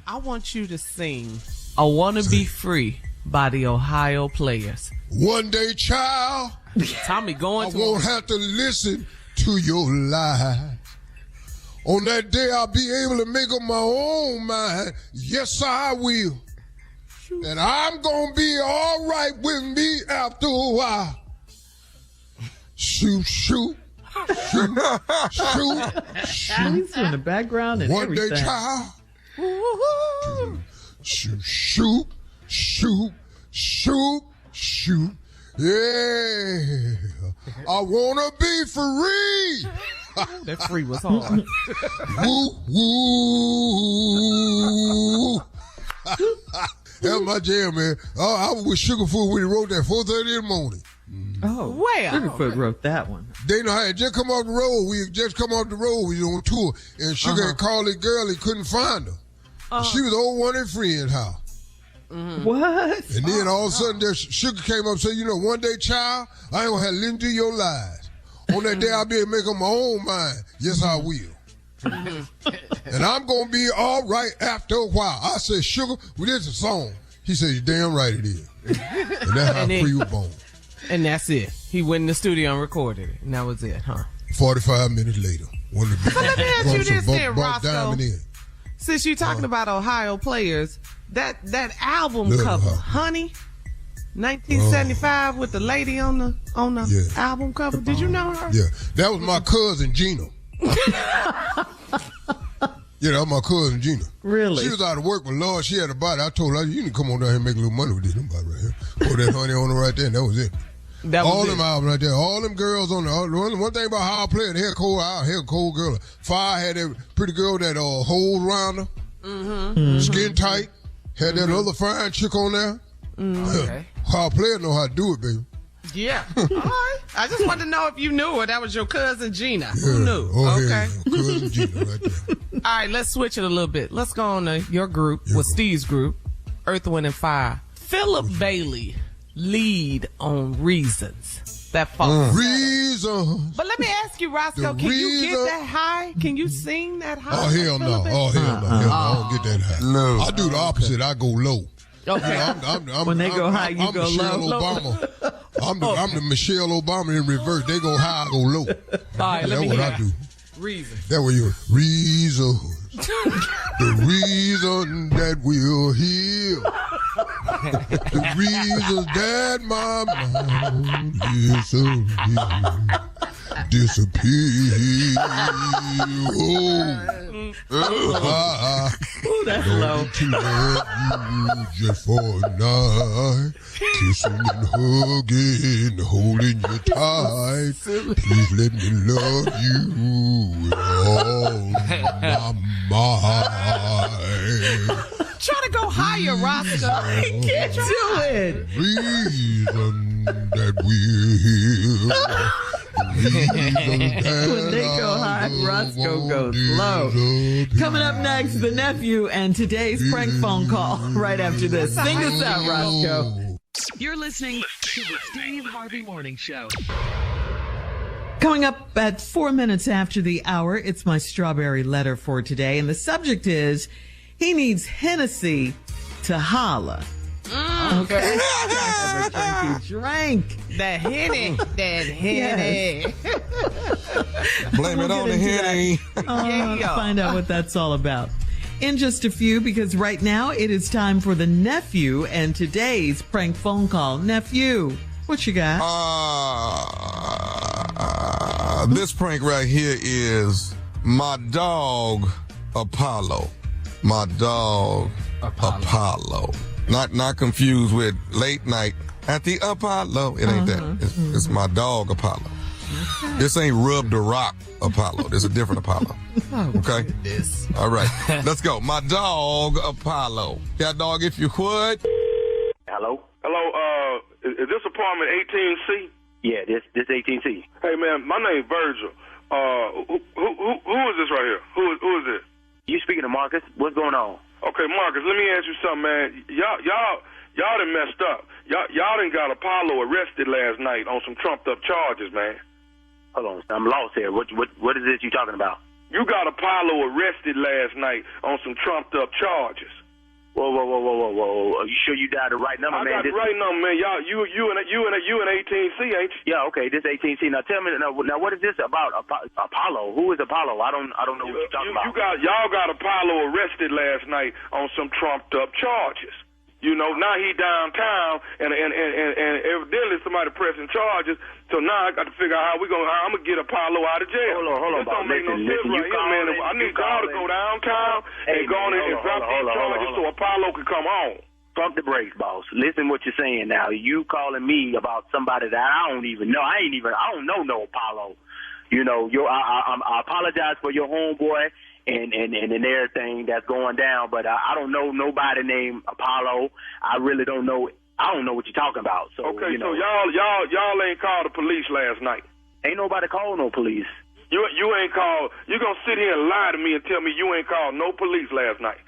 I want you to sing I Wanna Be Free by the Ohio Players. One day, child, Tommy going I to won't have to listen to your lies. On that day, I'll be able to make up my own mind. Yes, I will. And I'm going to be all right with me after a while. Shoot, shoot, shoot, shoot, shoot. He's in the background and One everything. day, child. Shoot, shoot, shoot, shoot, shoot. Yeah. I want to be free. That free was hard. Woo, woo. That's my jam, man. I was with Sugarfoot when he wrote that 4:30 in the morning. Oh, Where? Sugarfoot wrote that one. They know I had just come off the road. We had just come off the road. We was on tour. And Sugar had called this girl. He couldn't find her. She was over one in friend's house. What? And then all of a sudden, Sugar came up and said, you know, one day, child, I ain't going to have to listen to your lies. On that day, I'll be able to make up my own mind. Yes, I will. And I'm going to be all right after a while. I said, Sugar, well, this is a song. He said, you're damn right it is. And that's how Free was born. And that's it. He went in the studio and recorded it. And that was it, huh? 45 minutes later. One of the So let me ask you this then, bump Roscoe. Diamond in. Since you're talking about Ohio Players, that album Love cover, Ohio. Honey, 1975 with the lady on the Yeah. album cover. Did you know her? Yeah, that was my cousin Gina. Yeah, that was my cousin Gina. Really? She was out of work, but Lord, she had a body. I told her, you need to come on down here and make a little money with this body right here. Put that honey on her right there, and that was it. All them albums right there, all them girls on there. One thing about how I play, they had a cold girl. Fire had that pretty girl that hold around her, skin tight. Had that other fine chick on there. Okay. How I play know how to do it, baby. Yeah. All right. I just wanted to know if you knew her. That was your cousin Gina. Who knew? Oh, Okay. yeah. Cousin Gina right there. All right, let's switch it a little bit. Let's go on to your group, with Steve's group, Earth, Wind, and Fire. Philip Bailey lead on Reasons. That falls. Reason. But let me ask you, Roscoe, can you get that high? Can you sing that high? Oh, hell no. Oh, hell no. Hell no. I don't get that high. No. I do the opposite. I go low. Okay. When they go high, you go Michelle low. Obama. I'm the Michelle Obama in reverse. They go high, I go low. All right, let That's me what hear I do. Reason. That way you reason. The reason that we're here. The reason that my mind disappear. Ooh, that's low. To love you just for a night, kissing and hugging, holding you tight. Please let me love you with all my mind. Try to go higher, Roscoe. I can't do it. Reason that we're here. When they go high, Roscoe goes low. Coming up next, the nephew and today's prank phone call right after this. Sing us out, Roscoe. You're listening to the Steve Harvey Morning Show. Coming up at 4 minutes after the hour, it's my strawberry letter for today. And the subject is, he needs Hennessy to holla. Okay. Have a drinky drink. That Henny. That Henny. Blame it on the Henny. Find out what that's all about in just a few, because right now it is time for the nephew and today's prank phone call. Nephew, what you got? This prank right here is my dog Apollo. My dog Apollo. Not confused with late night at the Apollo. It ain't that. It's my dog Apollo. Okay. This ain't Rub the Rock Apollo. This is a different Apollo. Okay? All right. Let's go. My dog Apollo. Yeah, dog, if you would. Hello? Hello, is this apartment 18C? Yeah, this 18C. Hey, man, my name's Virgil. Who is this right here? Who is this? You speaking to Marcus? What's going on? Okay, Marcus, let me ask you something, man. Y'all done messed up. Y'all done got Apollo arrested last night on some trumped up charges, man. Hold on, I'm lost here. What is this you talking about? You got Apollo arrested last night on some trumped up charges. Whoa. Are you sure you dialed the right number, man? I got the right number, man. Y'all, you and 18C, ain't you? Yeah, okay, this 18C. Now tell me, now what is this about Apollo? Who is Apollo? I don't know what you're talking about. Y'all got Apollo arrested last night on some trumped up charges. You know, now he downtown, and evidently somebody pressing charges. So now I got to figure out how I'm gonna get Apollo out of jail. Hold on, this don't make no sense right here, man. I need y'all to go downtown and go on and drop these charges so Apollo can come home. Pump the brakes, boss. Listen what you're saying now. You calling me about somebody that I don't even know. I don't know no Apollo. You know, I apologize for your homeboy and everything that's going down, but I don't know nobody named Apollo. I really don't know. I don't know what you're talking about. So, okay, you know. so y'all ain't called the police last night. Ain't nobody called no police. You ain't called. You gonna sit here and lie to me and tell me you ain't called no police last night?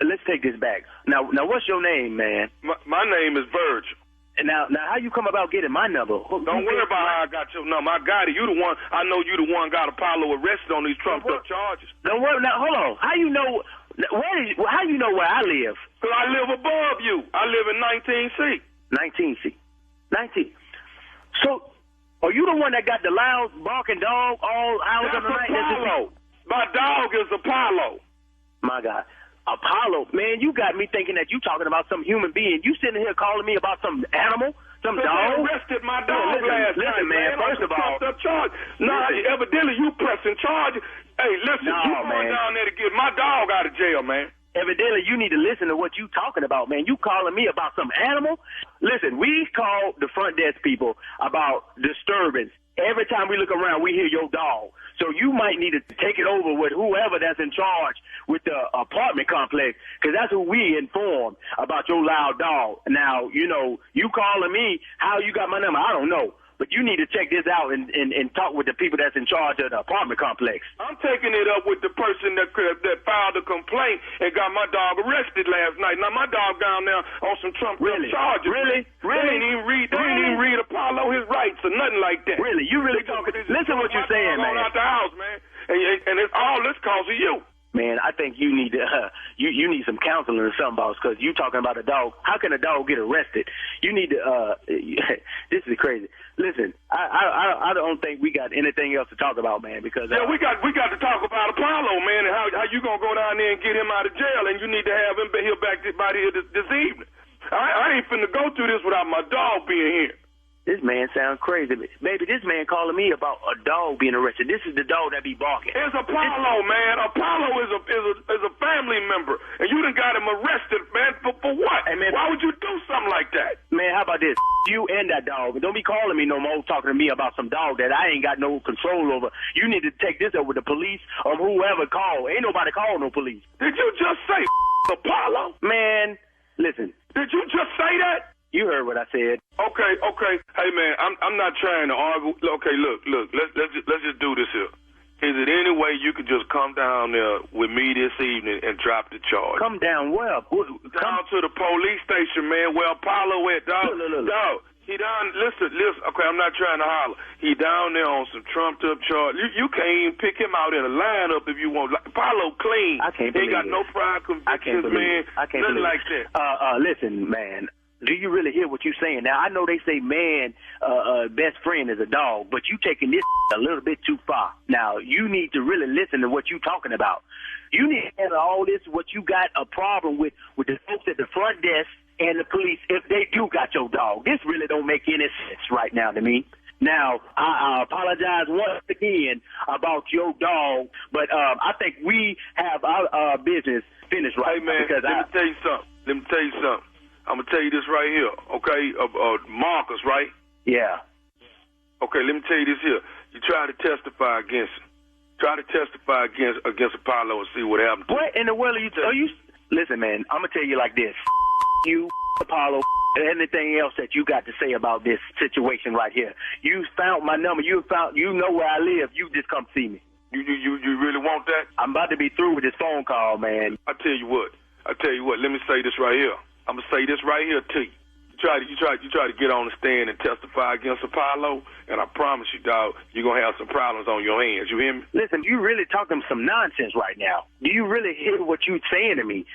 Let's take this back. Now what's your name, man? My name is Virgil. And now how you come about getting my number? Don't worry about how I got your number. I got it. You the one. I know you the one got Apollo arrested on these trumped up charges. Don't worry. Now hold on. How you know? How you know where I live? Because I live above you. I live in 19C. 19. So, are you the one that got the loud barking dog all hours of the night? Apollo. My dog is Apollo. My God. Apollo, man, you got me thinking that you talking about some human being. You sitting here calling me about some animal, some dog. They arrested my dog last night, man. First of all, evidently you pressing charges. Hey, listen, you going down there to get my dog out of jail, man. Evidently, you need to listen to what you talking about, man. You calling me about some animal? Listen, we call the front desk people about disturbance. Every time we look around, we hear your dog. So you might need to take it over with whoever that's in charge with the apartment complex, because that's who we inform about your loud dog. Now, you know, you calling me, how you got my number, I don't know. But you need to check this out and talk with the people that's in charge of the apartment complex. I'm taking it up with the person that filed a complaint and got my dog arrested last night. Now, my dog down there on some trumped up charges. Really? They didn't even read Apollo his rights or nothing like that. Really? You really talking? Listen what you're saying, man. Out the house, man. And it's all this cause of you. Man, I think you need to you need some counseling or something, boss, because you talking about a dog. How can a dog get arrested? You need to this is crazy. Listen, I don't think we got anything else to talk about, man, because we got to talk about Apollo, man, and how you gonna go down there and get him out of jail, and you need to have him here back by here this evening. I ain't finna go through this without my dog being here. This man sounds crazy. Baby, this man calling me about a dog being arrested. This is the dog that be barking. It's Apollo, man. Apollo is a family member, and you done got him arrested, man. For what? Hey, man, why would you do something like that? Man, how about this? You and that dog. Don't be calling me no more talking to me about some dog that I ain't got no control over. You need to take this up with the police or whoever called. Ain't nobody called no police. Did you just say Apollo? Man, listen. Did you just say that? You heard what I said. Okay. Hey, man, I'm not trying to argue. Okay, look. Let's just do this here. Is it any way you could just come down there with me this evening and drop the charge? Come down where? Down to the police station, man, where Apollo went, dog. Look. Dog, He down, listen, okay, I'm not trying to holler. He down there on some trumped-up charge. You can't even pick him out in a lineup if you want. Like, Apollo clean. I can't He believe ain't got it. no prior convictions, man. I can't Nothing believe like it. that. Listen, man. Do you really hear what you're saying? Now, I know they say man, best friend is a dog, but you taking this a little bit too far. Now, you need to really listen to what you're talking about. You need to handle all this, what you got a problem with the folks at the front desk and the police, if they do got your dog. This really don't make any sense right now to me. Now, I apologize once again about your dog, but I think we have our business finished right now. Hey, man, because let me tell you something. I'm going to tell you this right here, okay? Marcus, right? Yeah. Okay, let me tell you this here. You try to testify against him. Try to testify against Apollo and see what happens. What in the world are you Listen, man, I'm going to tell you like this. You, Apollo, anything else that you got to say about this situation right here. You found my number. You know where I live. You just come see me. You really want that? I'm about to be through with this phone call, man. I tell you what. Let me say this right here. I'm gonna say this right here to you. You try to get on the stand and testify against Apollo, and I promise you, dog, you're gonna have some problems on your hands. You hear me? Listen, you really talking some nonsense right now. Do you really hear what you saying to me?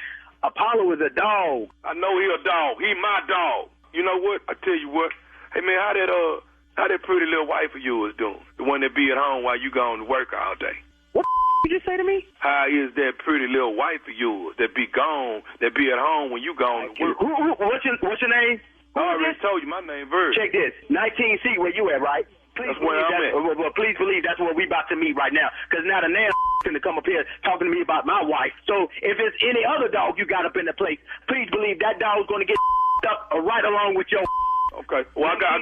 Apollo is a dog. I know he a dog. He my dog. You know what? I tell you what. Hey man, how that pretty little wife of yours doing? The one that be at home while you going to work all day. What you just say to me? How is that pretty little wife of yours that be gone, that be at home when you gone to work? What's your name? I already told you my name, Virg. Check this. 19C, where you at, right? Please that's where I'm at. Well, please believe that's where we about to meet right now. Because now the man going to come up here talking to me about my wife. So if it's any other dog you got up in the place, please believe that dog's going to get up right along with your. Okay. Well, I got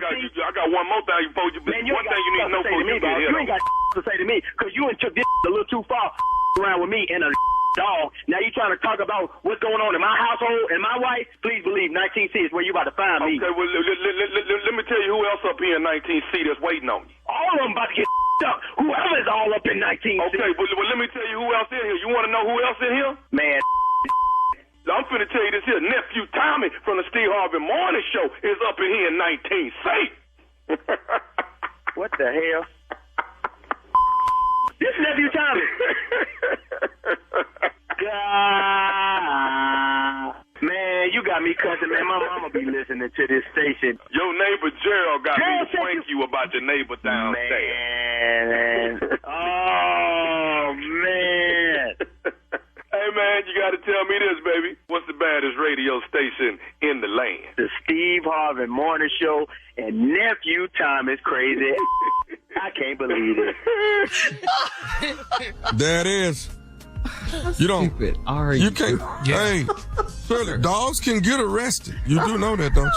one more thing before you. Man, one thing you need to know before you get here. You ain't got to say to me because you took this a little too far around with me and a dog. Now you trying to talk about what's going on in my household and my wife? Please believe 19C is where you about to find me. Okay. Well, let me tell you who else up here in 19C that's waiting on you. All of them about to get up. Whoever's all up in 19C. Okay. Well, let me tell you who else in here. You want to know who else in here? Man. I'm finna tell you this here. Nephew Tommy from the Steve Harvey Morning Show is up in here in 19C. What the hell? This Nephew Tommy. God. Man, you got me cussing, man. My mama be listening to this station. Your neighbor Gerald got me to thank you about your neighbor downstairs. Man. Oh, man. Hey, man, you got to tell me this, baby. What's the baddest radio station in the land? The Steve Harvey Morning Show and Nephew Thomas Crazy. I can't believe it. There it is. You don't. Stupid are you? You can't. Hey, Shirley, dogs can get arrested. You do know that, don't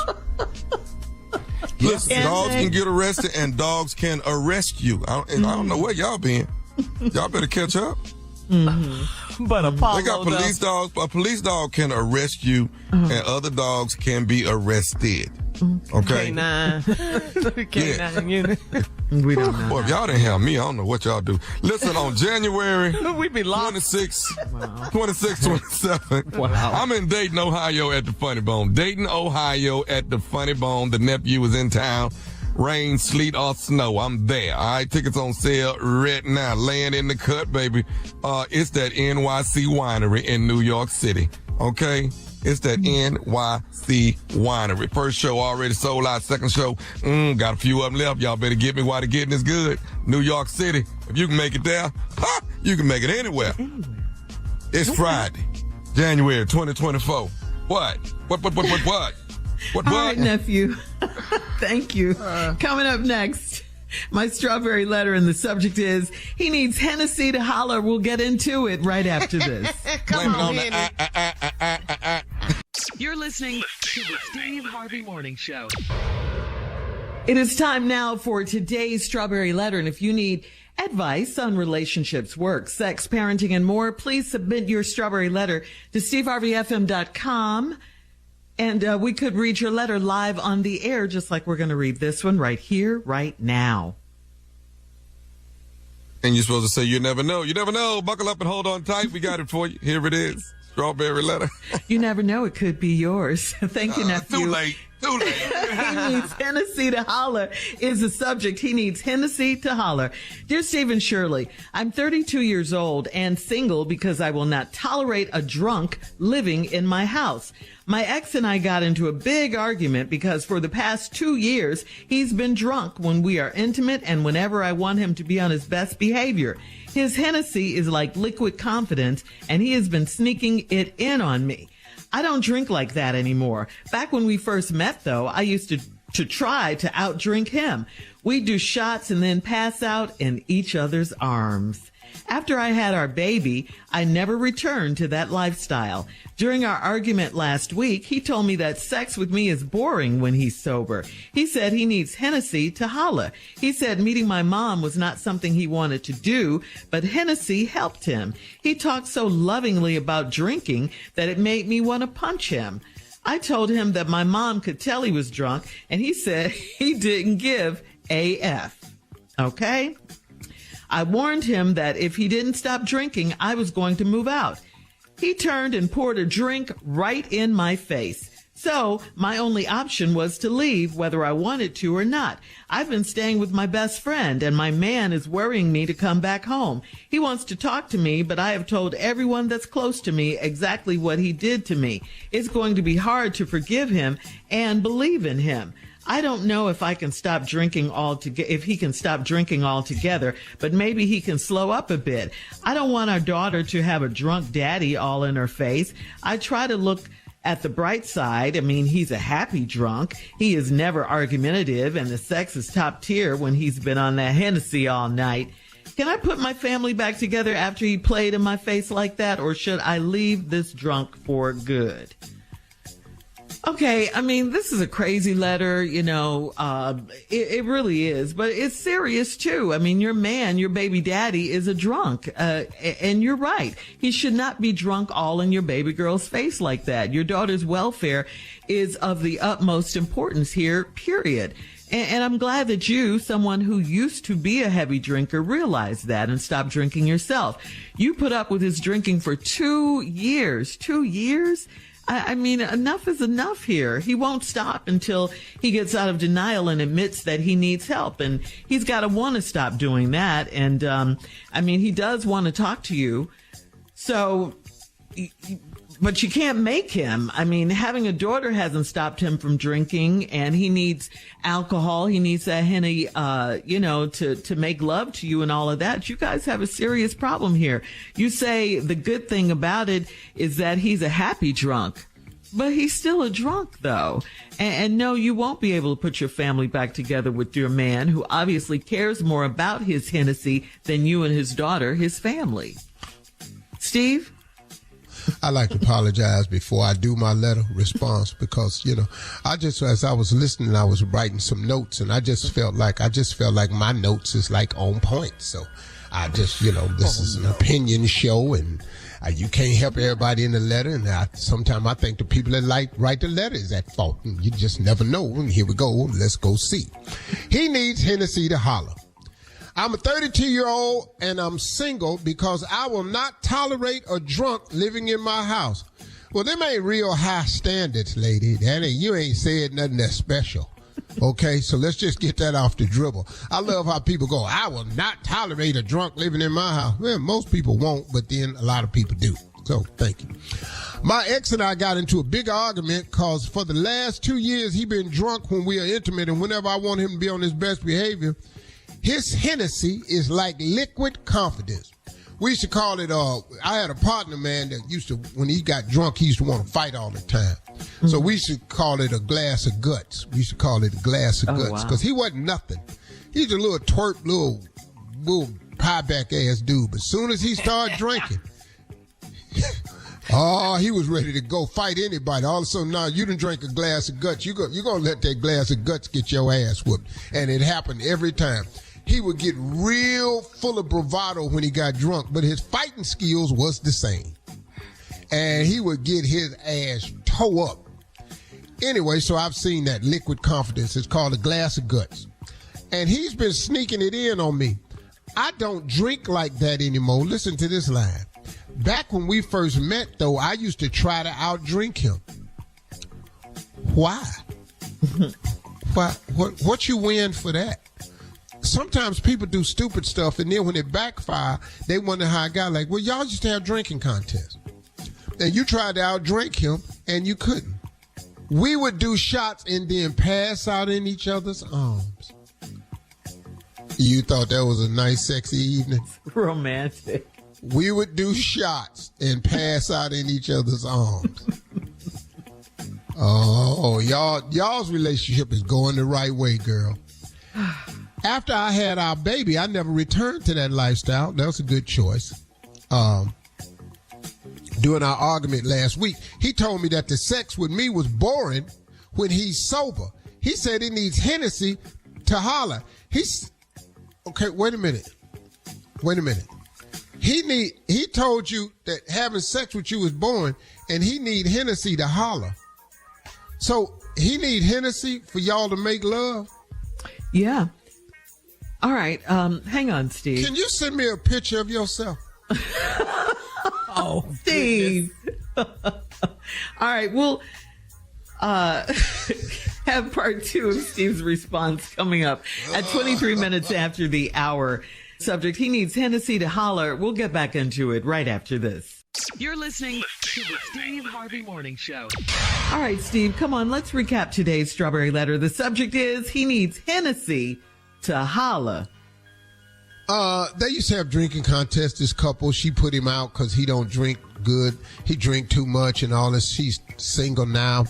you? Listen, dogs can get arrested and dogs can arrest you. I don't know where y'all been. Y'all better catch up. Mm-hmm. But Apollo, they got police dogs. A police dog can arrest you, and other dogs can be arrested. Okay. K9 unit. We don't know. Boy, if y'all didn't have me, I don't know what y'all do. Listen, on January we be lost. 26, 27, I'm in Dayton, Ohio at the Funny Bone. Dayton, Ohio at the Funny Bone. The nephew is in town. Rain, sleet, or snow. I'm there. All right, tickets on sale right now. Laying in the cut, baby. It's that NYC winery in New York City. Okay? It's that NYC winery. First show already sold out. Second show, got a few of them left. Y'all better get me while the getting is good. New York City. If you can make it there, you can make it anywhere. It's Friday, January 2024. What? What? All right, nephew. Thank you. Coming up next, my strawberry letter, and the subject is, he needs Hennessy to holler. We'll get into it right after this. Come on, You're listening to the Steve Harvey Morning Show. It is time now for today's strawberry letter. And if you need advice on relationships, work, sex, parenting, and more, please submit your strawberry letter to steveharveyfm.com. And we could read your letter live on the air, just like we're going to read this one right here, right now. And you're supposed to say, you never know. You never know. Buckle up and hold on tight. We got it for you. Here it is. Strawberry letter. You never know. It could be yours. Thank you, nephew. Too late. Too late. He needs Hennessy to holler is the subject. He needs Hennessy to holler. Dear Stephen Shirley, I'm 32 years old and single because I will not tolerate a drunk living in my house. My ex and I got into a big argument because for the past 2 years, he's been drunk when we are intimate and whenever I want him to be on his best behavior. His Hennessy is like liquid confidence and he has been sneaking it in on me. I don't drink like that anymore. Back when we first met, though, I used to try to outdrink him. We'd do shots and then pass out in each other's arms. After I had our baby, I never returned to that lifestyle. During our argument last week, he told me that sex with me is boring when he's sober. He said he needs Hennessy to holla. He said meeting my mom was not something he wanted to do, but Hennessy helped him. He talked so lovingly about drinking that it made me want to punch him. I told him that my mom could tell he was drunk, and he said he didn't give AF. Okay? I warned him that if he didn't stop drinking, I was going to move out. He turned and poured a drink right in my face. So my only option was to leave, whether I wanted to or not. I've been staying with my best friend, and my man is worrying me to come back home. He wants to talk to me, but I have told everyone that's close to me exactly what he did to me. It's going to be hard to forgive him and believe in him. I don't know if I can stop drinking if he can stop drinking altogether, but maybe he can slow up a bit. I don't want our daughter to have a drunk daddy all in her face. I try to look at the bright side. I mean, he's a happy drunk. He is never argumentative, and the sex is top tier when he's been on that Hennessy all night. Can I put my family back together after he played in my face like that, or should I leave this drunk for good? Okay, I mean, this is a crazy letter, you know, it really is, but it's serious too. I mean, your man, your baby daddy is a drunk, and you're right. He should not be drunk all in your baby girl's face like that. Your daughter's welfare is of the utmost importance here, period. And I'm glad that you, someone who used to be a heavy drinker, realized that and stopped drinking yourself. You put up with his drinking for 2 years. 2 years? I mean, enough is enough here. He won't stop until he gets out of denial and admits that he needs help. And he's got to want to stop doing that. And, I mean, he does want to talk to you. So, but you can't make him. I mean, having a daughter hasn't stopped him from drinking, and he needs alcohol. He needs that Henny, you know, to make love to you and all of that. You guys have a serious problem here. You say the good thing about it is that he's a happy drunk, but he's still a drunk though. And no, you won't be able to put your family back together with your man, who obviously cares more about his Hennessy than you and his daughter, his family. Steve? I like to apologize before I do my letter response because, you know, as I was listening, I was writing some notes, and I just felt like my notes is like on point. So I just, you know, this is an opinion show, and you can't help everybody in the letter. And sometimes I think the people that write the letter is at fault. You just never know. And here we go. Let's go see. He needs Hennessy to holler. I'm a 32-year-old and I'm single because I will not tolerate a drunk living in my house. Well, them ain't real high standards, lady. You ain't said nothing that special. Okay, so let's just get that off the dribble. I love how people go, I will not tolerate a drunk living in my house. Well, most people won't, but then a lot of people do. So, thank you. My ex and I got into a big argument because for the last 2 years, he been drunk when we are intimate, and whenever I want him to be on his best behavior, his Hennessy is like liquid confidence. We used to call it, I had a partner, man, that used to, when he got drunk, he used to want to fight all the time. Mm-hmm. So we used to call it a glass of guts. We used to call it a glass of guts because he wasn't nothing. He was a little twerp, little pie-back ass dude. But as soon as he started drinking, he was ready to go fight anybody. All of a sudden, now you done drank a glass of guts. You're going to let that glass of guts get your ass whooped. And it happened every time. He would get real full of bravado when he got drunk, but his fighting skills was the same. And he would get his ass toe up. Anyway, so I've seen that liquid confidence. It's called a glass of guts. And he's been sneaking it in on me. I don't drink like that anymore. Listen to this line. Back when we first met, though, I used to try to outdrink him. Why? What you win for that? Sometimes people do stupid stuff, and then when it backfire, they wonder how it got. Like, well, y'all used to have drinking contests, and you tried to outdrink him, and you couldn't. We would do shots and then pass out in each other's arms. You thought that was a nice, sexy evening? Romantic. We would do shots and pass out in each other's arms. Oh, y'all's relationship is going the right way, girl. After I had our baby, I never returned to that lifestyle. That was a good choice. During our argument last week, he told me that the sex with me was boring when he's sober. He said he needs Hennessy to holler. Okay, wait a minute. He told you that having sex with you is boring, and he need Hennessy to holler. So he need Hennessy for y'all to make love? Yeah. All right. Hang on, Steve. Can you send me a picture of yourself? Oh, Steve. All right. We'll have part 2 of Steve's response coming up at 23 minutes after the hour. Subject, he needs Hennessy to holler. We'll get back into it right after this. You're listening to the Steve Harvey Morning Show. All right, Steve, come on. Let's recap today's Strawberry Letter. The subject is he needs Hennessy to holler. They used to have drinking contests, this couple. She put him out because he don't drink good. He drink too much and all this. She's single now.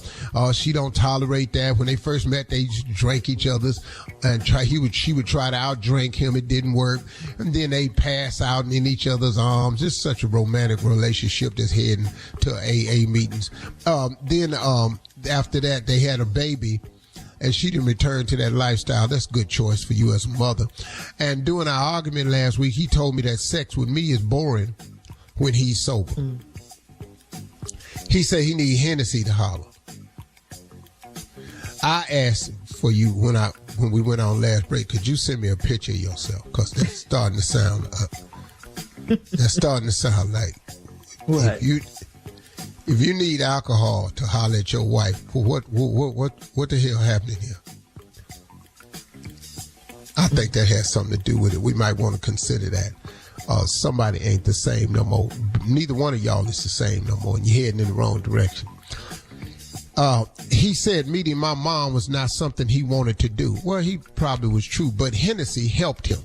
She don't tolerate that. When they first met, they drank each other's and she would try to outdrink him. It didn't work. And then they pass out in each other's arms. It's such a romantic relationship that's heading to AA meetings. Then after that, they had a baby. And she didn't return to that lifestyle. That's a good choice for you as a mother. And during our argument last week, he told me that sex with me is boring when he's sober. He said he need Hennessy to holler. I asked for you when we went on last break, could you send me a picture of yourself? Because that's starting to sound like what? If you need alcohol to holler at your wife, what the hell happening here? I think that has something to do with it. We might want to consider that. Somebody ain't the same no more. Neither one of y'all is the same no more, and you're heading in the wrong direction. He said meeting my mom was not something he wanted to do. Well, he probably was true, but Hennessy helped him.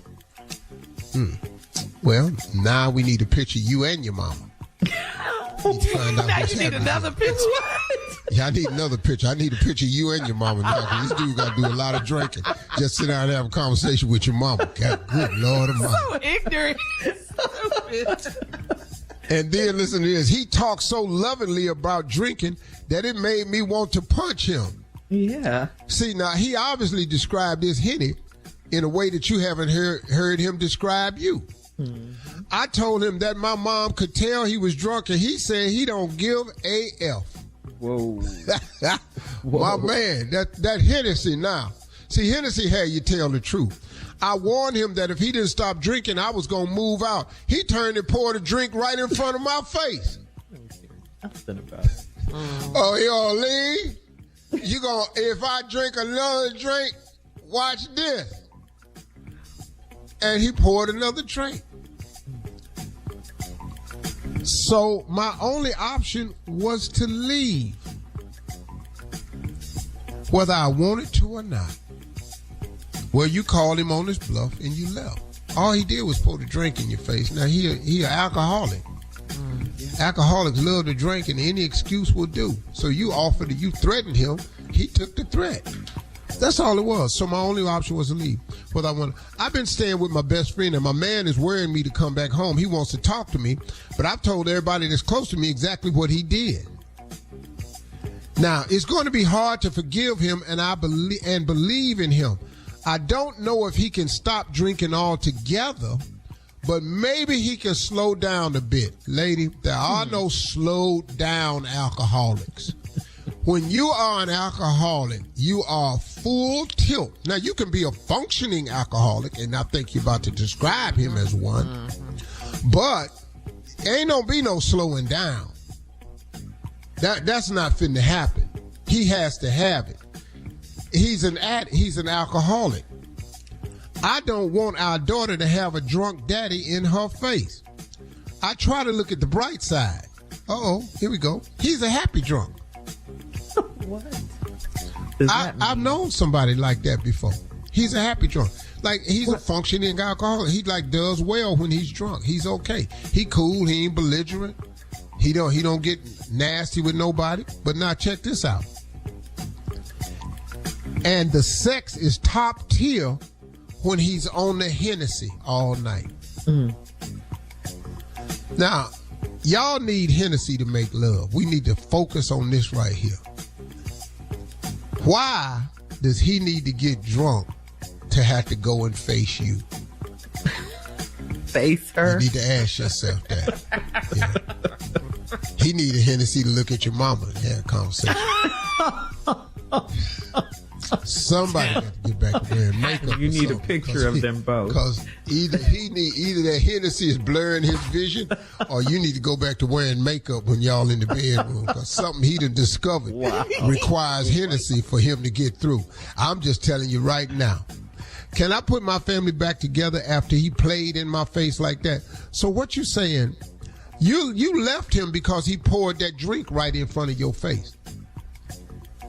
Well, now we need a picture of you and your mama. Now you need another picture. Yeah, I need another picture. I need a picture of you and your mama now, 'cause this dude got to do a lot of drinking. Just sit down and have a conversation with your mama. God, good Lord of mine. So ignorant. And then listen to this. He talked so lovingly about drinking that it made me want to punch him. Yeah. See, now he obviously described this Henny in a way that you haven't heard him describe you. I told him that my mom could tell he was drunk, and he said he don't give a F. Whoa. My man, that Hennessy now. See, Hennessy had you tell the truth. I warned him that if he didn't stop drinking, I was going to move out. He turned and poured a drink right in front of my face. Nothing about it. Oh, yo, Lee, if I drink another drink, watch this. And he poured another drink. So my only option was to leave, whether I wanted to or not. Well, you called him on his bluff and you left. All he did was pour the drink in your face. Now he an alcoholic. Alcoholics love to drink, and any excuse will do. So you threatened him. He took the threat. That's all it was. So my only option was to leave. I've been staying with my best friend, and my man is worrying me to come back home. He wants to talk to me, but I've told everybody that's close to me exactly what he did. Now, it's going to be hard to forgive him, and I believe in him. I don't know if he can stop drinking altogether, but maybe he can slow down a bit. Lady, there are no slowed down alcoholics. When you are an alcoholic, you are full tilt. Now, you can be a functioning alcoholic, and I think you're about to describe him as one, but ain't gonna be no slowing down. That's not finna happen. He has to have it. he's an alcoholic. I don't want our daughter to have a drunk daddy in her face. I try to look at the bright side. Here we go. He's a happy drunk. What? I've known somebody like that before. He's a happy drunk. Like, he's a functioning alcoholic. He does well when he's drunk. He's okay. He cool. He ain't belligerent. He don't get nasty with nobody. But now check this out. And the sex is top tier when he's on the Hennessy all night. Now, y'all need Hennessy to make love. We need to focus on this right here. Why does he need to get drunk to have to go and face you? Face her? You need to ask yourself that. Yeah. He need a Hennessy to look at your mama and have a conversation. Somebody got to get back to wearing makeup. You need a picture of them both. Because either that Hennessy is blurring his vision, or you need to go back to wearing makeup when y'all in the bedroom. Because something he done discovered requires Hennessy for him to get through. I'm just telling you right now. Can I put my family back together after he played in my face like that? So what you saying? You left him because he poured that drink right in front of your face.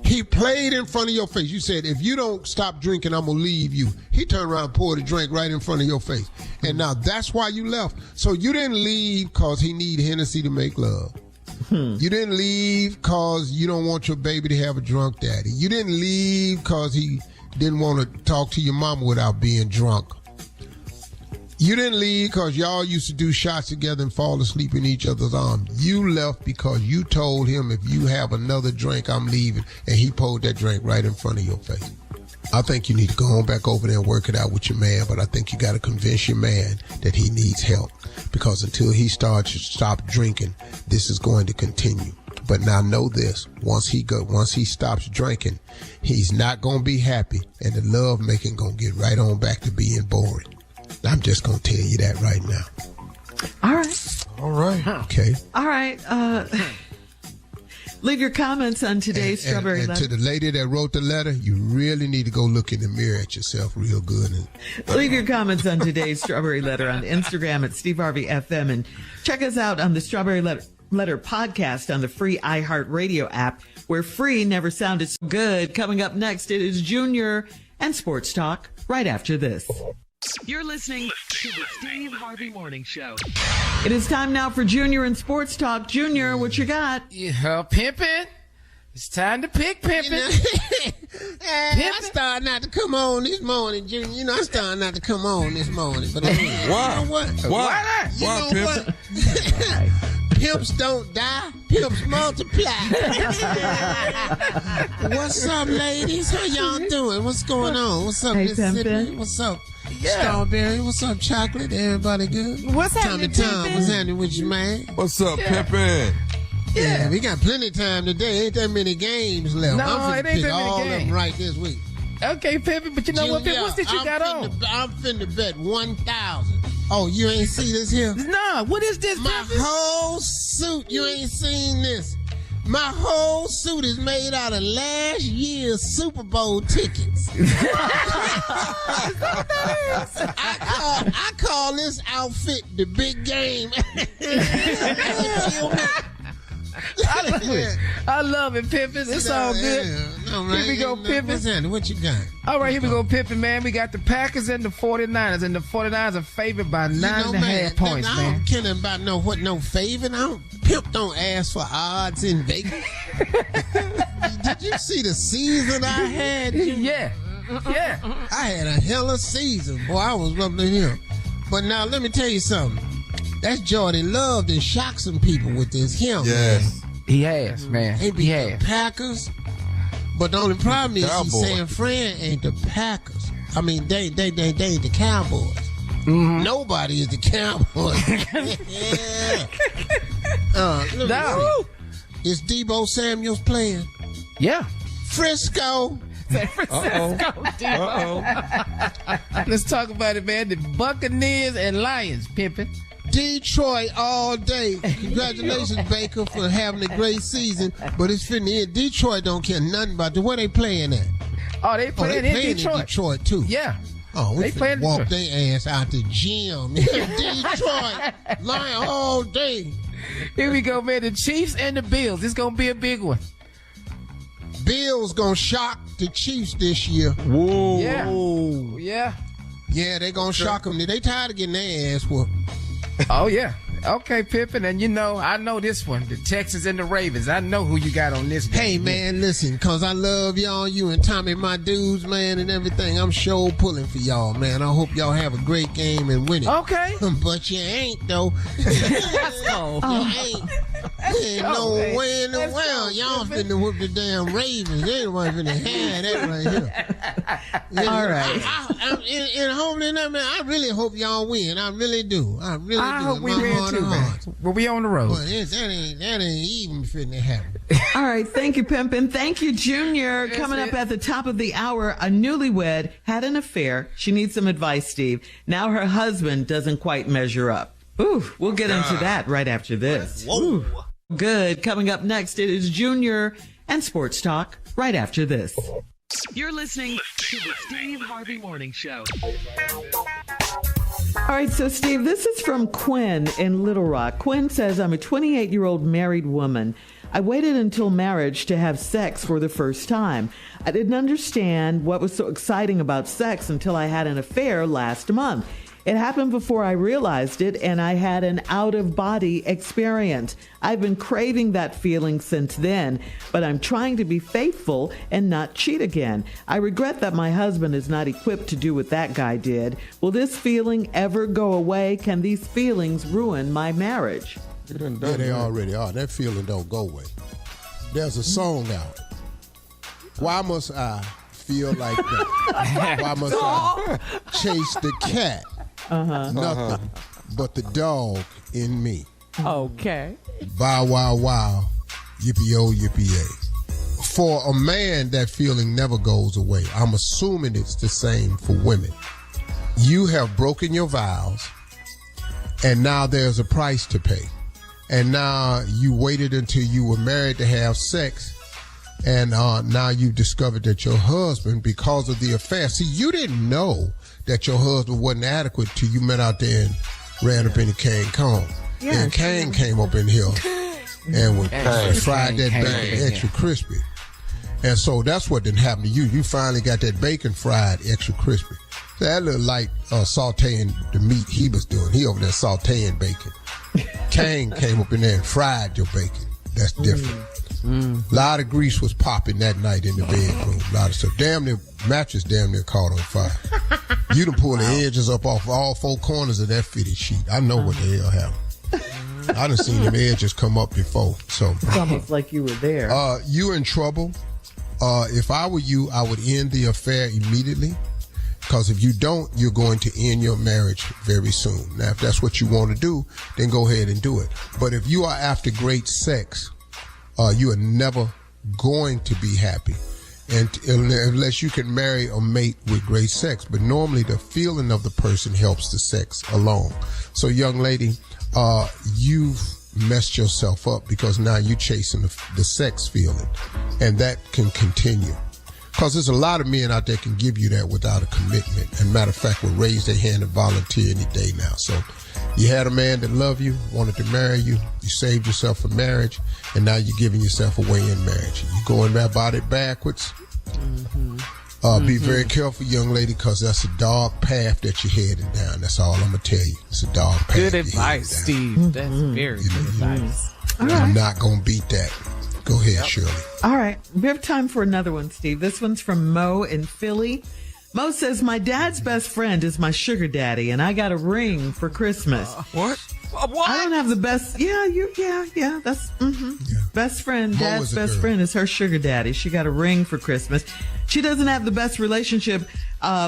He played in front of your face. You said, if you don't stop drinking, I'm going to leave you. He turned around and poured a drink right in front of your face. And now that's why you left. So you didn't leave because he need Hennessy to make love. You didn't leave because you don't want your baby to have a drunk daddy. You didn't leave because he didn't want to talk to your mama without being drunk. You didn't leave because y'all used to do shots together and fall asleep in each other's arms. You left because you told him, if you have another drink, I'm leaving. And he poured that drink right in front of your face. I think you need to go on back over there and work it out with your man, but I think you got to convince your man that he needs help. Because until he starts to stop drinking, this is going to continue. But now know this, once he stops drinking, he's not going to be happy, and the love making going to get right on back to being boring. I'm just going to tell you that right now. All right. Okay. All right. Leave your comments on today's Strawberry Letter. And to the lady that wrote the letter, you really need to go look in the mirror at yourself real good. Leave your comments on today's Strawberry Letter on Instagram at Steve Harvey FM, and check us out on the Strawberry Letter podcast on the free iHeartRadio app, where free never sounded so good. Coming up next, it is Junior and Sports Talk right after this. You're listening to the Steve Harvey Morning Show. It is time now for Junior and Sports Talk. Junior, what you got? Yeah, pimpin'. It's time to pick pimpin'. I started not to come on this morning, Junior. You know, I started not to come on this morning. But Why? You know what? Why? You Why, know what? Pimps don't die. Pimps multiply. What's up, ladies? How y'all doing? What's going on? What's up, Mississippi? Pimpin'. What's up? Strawberry, what's up, chocolate? Everybody good? What's happening, Tom, what's happening with you, man? What's up, Pimpin'? Yeah, we got plenty of time today. Ain't that many games left. No, I'm it finna ain't pick that many all of them games. right this week. Okay, Pimpin', but you know what? Junior, What's this you got on? I'm finna bet 1,000. Oh, you ain't see this here? Nah, what is this, My Pimpin'? whole suit, you ain't seen this. My whole suit is made out of last year's Super Bowl tickets. I call this outfit the big game. I love it, Pimpin'. It's all good. Here we go, Pimpin'. What you got? All right, here we go, Pimpin', man. We got the Packers and the 49ers, and the 49ers are favored by 9.5 points, I man. don't care about no favor. Pimp don't ask for odds in Vegas. Did you see the season I had? Yeah. I had a hell of season. Boy, I was rubbing him. But now, let me tell you something. That's Jordan Love that shocked some people with this him. Yes. He has, man. They He beat the has. Packers. But the only problem is Cowboys. San Fran ain't the Packers. I mean, they ain't the Cowboys. Mm-hmm. Nobody is the Cowboys. Let me see. Is Debo Samuels playing? Yeah. Frisco. Let's talk about it, man. The Buccaneers and Lions, Pimpin'. Detroit all day. Congratulations, Baker, for having a great season. But it's finna end. Detroit don't care nothing about where they playing at. Oh, they playing in Detroit. In Detroit too. Yeah. Oh, we They playing finna walk Detroit. their ass out the gym. Detroit, lying all day. Here we go, man. The Chiefs and the Bills. It's gonna be a big one. Bills gonna shock the Chiefs this year. Whoa. Yeah. Yeah, they gonna shock them. They tired of getting their ass whooped. Oh yeah. Okay, Pippin, and I know this one. The Texans and the Ravens. I know who you got on this game. Hey, man, listen, because I love y'all, you and Tommy, my dudes, man, and everything. I'm sure pulling for y'all, man. I hope y'all have a great game and win it. Okay. But you ain't, though. Let's go. You ain't no way in the world. Y'all finna whoop the damn Ravens. They ain't finna have that right here. All right. In holding that, man, I really hope y'all win. I really do. I really do. I hope we My win heart too, of man. hearts. Well, we on the road. But that ain't even finna happen. All right. Thank you, Pimpin'. Thank you, Junior. Coming up at the top of the hour, a newlywed had an affair. She needs some advice, Steve. Now her husband doesn't quite measure up. Ooh, we'll get into that right after this. Whoa. Good. Coming up next, it is Junior and Sports Talk right after this. You're listening to the Steve Harvey Morning Show. All right, so Steve, this is from Quinn in Little Rock. Quinn says, I'm a 28-year-old married woman. I waited until marriage to have sex for the first time. I didn't understand what was so exciting about sex until I had an affair last month. It happened before I realized it, and I had an out-of-body experience. I've been craving that feeling since then, but I'm trying to be faithful and not cheat again. I regret that my husband is not equipped to do what that guy did. Will this feeling ever go away? Can these feelings ruin my marriage? Yeah, they already are. That feeling don't go away. There's a song out. Why must I feel like that? Why must I chase the cat? Nothing but the dog in me. Okay. Bow, wow, wow. Yippee-oh, yippee-yay. For a man, that feeling never goes away. I'm assuming it's the same for women. You have broken your vows, and now there's a price to pay. And now you waited until you were married to have sex, and now you've discovered that your husband, because of the affair, see, you didn't know that your husband wasn't adequate till you met out there and ran up in the Kane Kong. Yeah, and Kane came up in here and fried that bacon extra crispy. And so that's what didn't happen to you. You finally got that bacon fried extra crispy. So that looked like sauteing the meat he was doing. He over there sauteing bacon. Kane came up in there and fried your bacon. That's different. A lot of grease was popping that night in the bedroom. A lot of stuff. Damn near, mattress damn near caught on fire. You done pulled the edges up off all four corners of that fitted sheet. I know what the hell happened. I done seen them edges come up before. So it's almost like you were there. You in trouble. If I were you, I would end the affair immediately. Because if you don't, you're going to end your marriage very soon. Now, if that's what you want to do, then go ahead and do it. But if you are after great sex, you are never going to be happy, and unless you can marry a mate with great sex. But normally the feeling of the person helps the sex along. So, young lady, you've messed yourself up because now you're chasing the sex feeling, and that can continue. Because there's a lot of men out there can give you that without a commitment. And matter of fact, will raise their hand and volunteer any day now. So you had a man that loved you, wanted to marry you, you saved yourself for marriage, and now you're giving yourself away in marriage. You're going about it backwards. Be very careful, young lady, because that's a dark path that you're heading down. That's all I'm going to tell you. It's a dark path. Good advice, Steve. That's very good advice. I'm not going to beat that. Go ahead, Shirley. All right. We have time for another one, Steve. This one's from Mo in Philly. Mo says, my dad's best friend is my sugar daddy, and I got a ring for Christmas. What? What? I don't have the best. Yeah. That's best friend. Mo Dad's is a best girl. friend is her sugar daddy. She got a ring for Christmas. She doesn't have the best relationship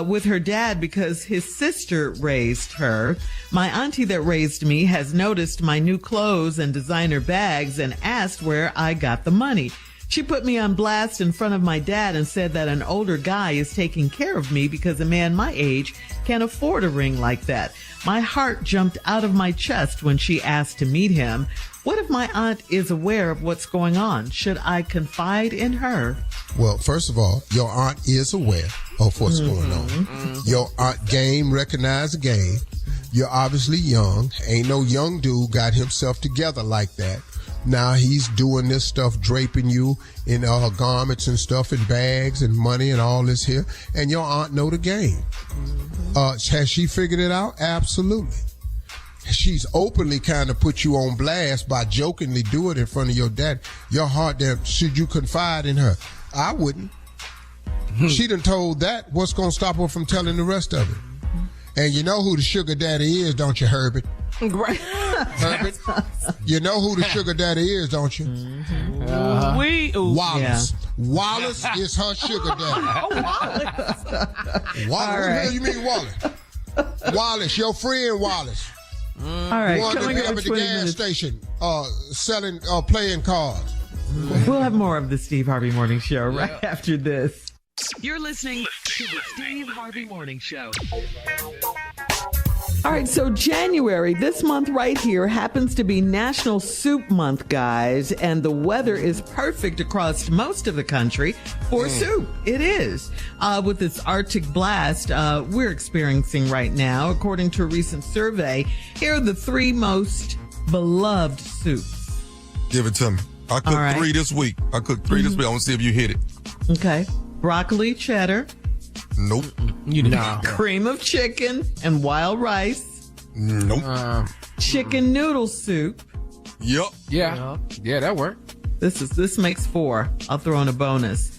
with her dad because his sister raised her. My auntie that raised me has noticed my new clothes and designer bags and asked where I got the money. She put me on blast in front of my dad and said that an older guy is taking care of me because a man my age can't afford a ring like that. My heart jumped out of my chest when she asked to meet him. What if my aunt is aware of what's going on? Should I confide in her? Well, first of all, your aunt is aware of what's going on. Your aunt recognize the game. You're obviously young. Ain't no young dude got himself together like that. Now he's doing this stuff, draping you in garments and stuff and bags and money and all this here. And your aunt know the game. Has she figured it out? Absolutely. She's openly kind of put you on blast by jokingly doing it in front of your dad. Your heart there, should you confide in her? I wouldn't. She done told that. What's going to stop her from telling the rest of it? And you know who the sugar daddy is, don't you, Herbert? Right. Herbert, you know who the sugar daddy is, don't you? Wallace. Yeah. Wallace is her sugar daddy. Wallace. Wallace. What the hell you mean, Wallace? Wallace, your friend Wallace. All right. One that be up at the gas station, selling, playing cards. We'll have more of the Steve Harvey Morning Show right after this. You're listening to the Steve Harvey Morning Show. All right, so January, this month right here, happens to be National Soup Month, guys, and the weather is perfect across most of the country for soup. It is. With this Arctic blast we're experiencing right now, according to a recent survey, here are the 3 most beloved soups. Give it to me. I cooked 3 this week. I want to see if you hit it. Okay. Broccoli cheddar. Nope. Cream of chicken and wild rice. Nope. Chicken noodle soup. Yep. Yeah, that worked. This makes 4. I'll throw in a bonus.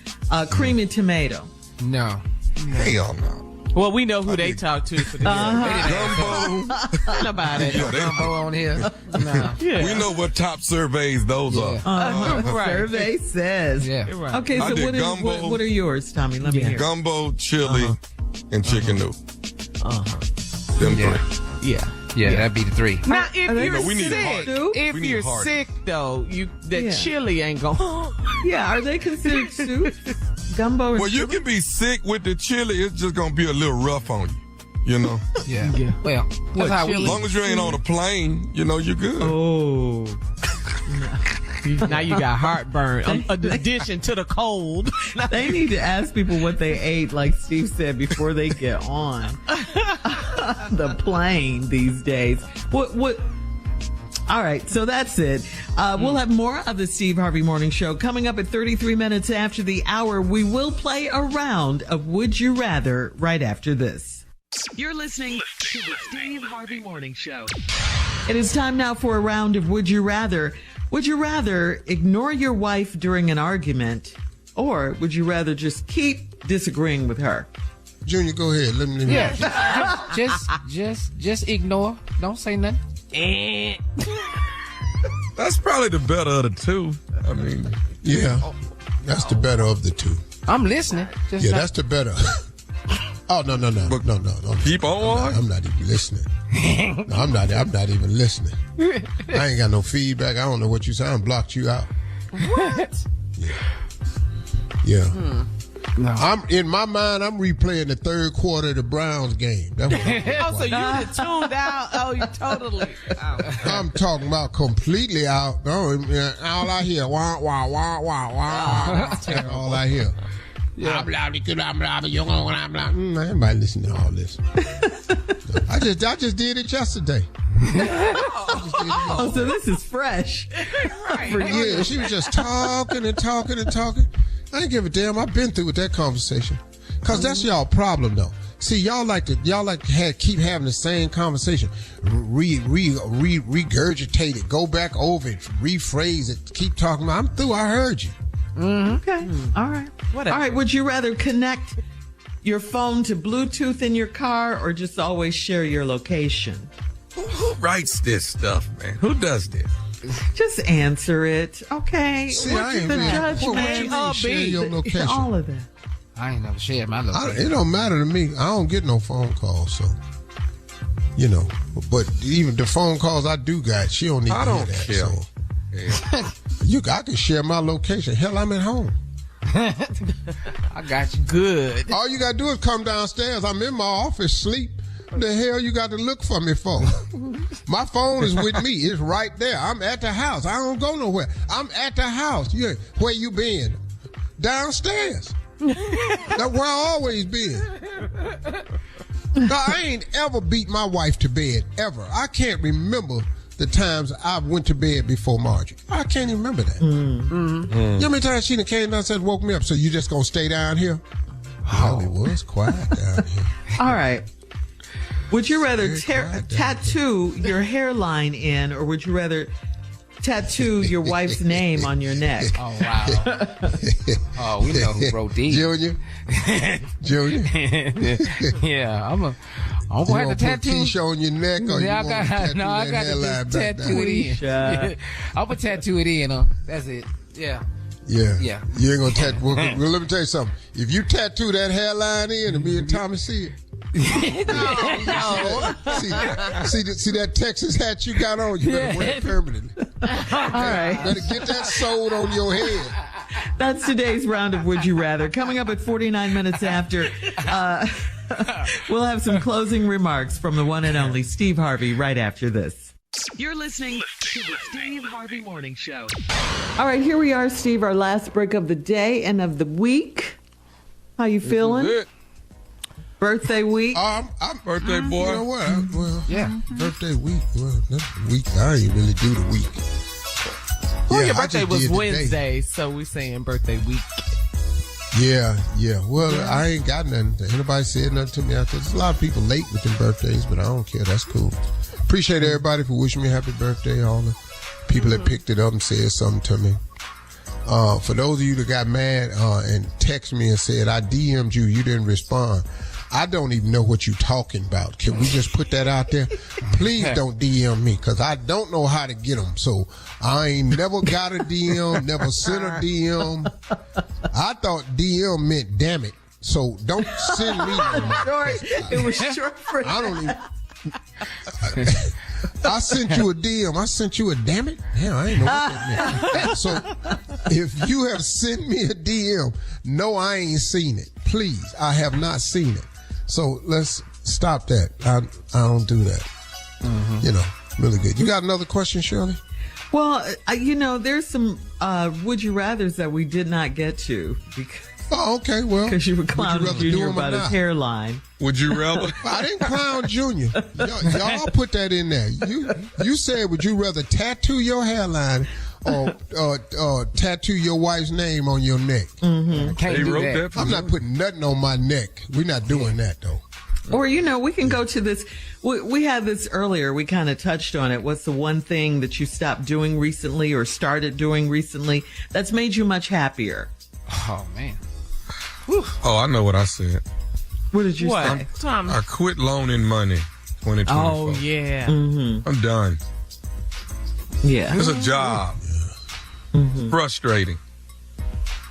Creamy tomato. No. Hell no. Well, we know who they talk to for the Gumbo. Ain't about it. Gumbo on here. No. Yeah. We know what top surveys those are. Right. Survey says. Yeah. Right. Okay, so what are yours, Tommy? Let me hear. Gumbo, chili, and chicken noodle. Them 3. Yeah, that'd be the 3. Now, if we need you're heart. sick, though, chili ain't going. Yeah, are they considered soup? Gumbo. Well, you can be sick with the chili. It's just gonna be a little rough on you. You know. Yeah. Well, that's how we. As long as you ain't on a plane, you know you're good. Oh. Now you got heartburn. In addition to the cold. They need to ask people what they ate, like Steve said, before they get on the plane these days. What? All right, so that's it. We'll have more of the Steve Harvey Morning Show coming up at 33 minutes after the hour. We will play a round of Would You Rather right after this. You're listening to the Steve Harvey Morning Show. It is time now for a round of Would You Rather. Would you rather ignore your wife during an argument, or would you rather just keep disagreeing with her? Junior, go ahead. Let me. Yeah, just ignore. Don't say nothing. That's probably the better of the 2. I mean, yeah, that's the better of the 2. I'm listening. That's the better. Oh no! Keep on. I'm not even listening. No, I'm not even listening. I ain't got no feedback. I don't know what you say. I blocked you out. What? Yeah. No. I'm in my mind. I'm replaying the 3rd quarter of the Browns game. That's what so you done tuned out? Oh, you totally out. I'm talking about completely out. Oh, all I hear, wah wah wah wah wah. That's all I hear. Yeah. Everybody listen to all this. I just did it yesterday. So this is fresh. Right. Yeah, she was just talking and talking and talking. I ain't give a damn. I've been through with that conversation. Cause that's y'all problem though. See, y'all like to keep having the same conversation, regurgitate it, go back over it, rephrase it, keep talking about. I'm through. I heard you. Okay. All right. Whatever. All right. Would you rather connect your phone to Bluetooth in your car, or just always share your location? Who writes this stuff, man? Who does this? Just answer it. Okay. See, I ain't the judgment. Share your location. All of that. I ain't never shared my location. It don't matter to me. I don't get no phone calls, so you know. But even the phone calls I do got, she don't need to hear that. Care. So. Yeah. I can share my location. Hell, I'm at home. I got you. Good. All you got to do is come downstairs. I'm in my office, sleep. What the hell you got to look for me for? My phone is with me. It's right there. I'm at the house. I don't go nowhere. I'm at the house. Yeah. Where you been? Downstairs. That's where I always been. No, I ain't ever beat my wife to bed, ever. I can't remember the times I went to bed before Marjorie. I can't even remember that. You know how many times she done came downstairs and woke me up? So you just gonna stay down here? Oh, it was quiet down here. All right. Would you rather tattoo your hairline in, or would you rather tattoo your wife's name on your neck? Oh, wow. Oh, we know who wrote these. Junior? Yeah, I'm going to have to tattoo. You Keisha on your neck, or Yeah, you want to tattoo that hairline back tattoo it in. Yeah. I'm going to tattoo it in. That's it. Yeah. Yeah. Yeah. You ain't going to tattoo. Well, let me tell you something. If you tattoo that hairline in, and me and Tommy see it. No. See that Texas hat you got on? You better wear it permanently. All right. Better get that sewed on your head. That's today's round of Would You Rather. Coming up at 49 minutes after, we'll have some closing remarks from the one and only Steve Harvey right after this. You're listening to the Steve Harvey Morning Show. All right, here we are, Steve, our last break of the day and of the week. How you feeling? Birthday week? I'm birthday boy. You know what? Birthday week. Well, that's the week. I ain't really do the week. Well, your birthday was Wednesday, so we're saying birthday week. Yeah. Well, I ain't got nothing. Anybody said nothing to me out there. There's a lot of people late with their birthdays, but I don't care. That's cool. Appreciate everybody for wishing me happy birthday. All the people that picked it up and said something to me. For those of you that got mad and texted me and said, I DM'd you, you didn't respond. I don't even know what you're talking about. Can we just put that out there? Please don't DM me, because I don't know how to get them. So I ain't never got a DM, never sent a DM. I thought DM meant damn it. So don't send me no. It was short for I don't even. I sent you a DM. I sent you a damn it. Hell, I ain't know what that meant. So if you have sent me a DM, no, I ain't seen it. Please, I have not seen it. So let's stop that. I don't do that. You know, really good. You got another question, Shirley? Well, there's some Would You Rathers that we did not get to. Oh, okay. Well, because you were clowning Junior about his hairline. Would you rather? I didn't clown Junior. Y'all put that in there. You said, would you rather tattoo your hairline or tattoo your wife's name on your neck? Can't do that. I'm not putting nothing on my neck. We're not doing that, though. Or, we can go to this. We had this earlier. We kind of touched on it. What's the one thing that you stopped doing recently or started doing recently that's made you much happier? Oh, man. Whew. Oh, I know what I said. What did you say? I quit loaning money 2024. Oh, yeah. I'm done. Yeah. It's a job. Frustrating.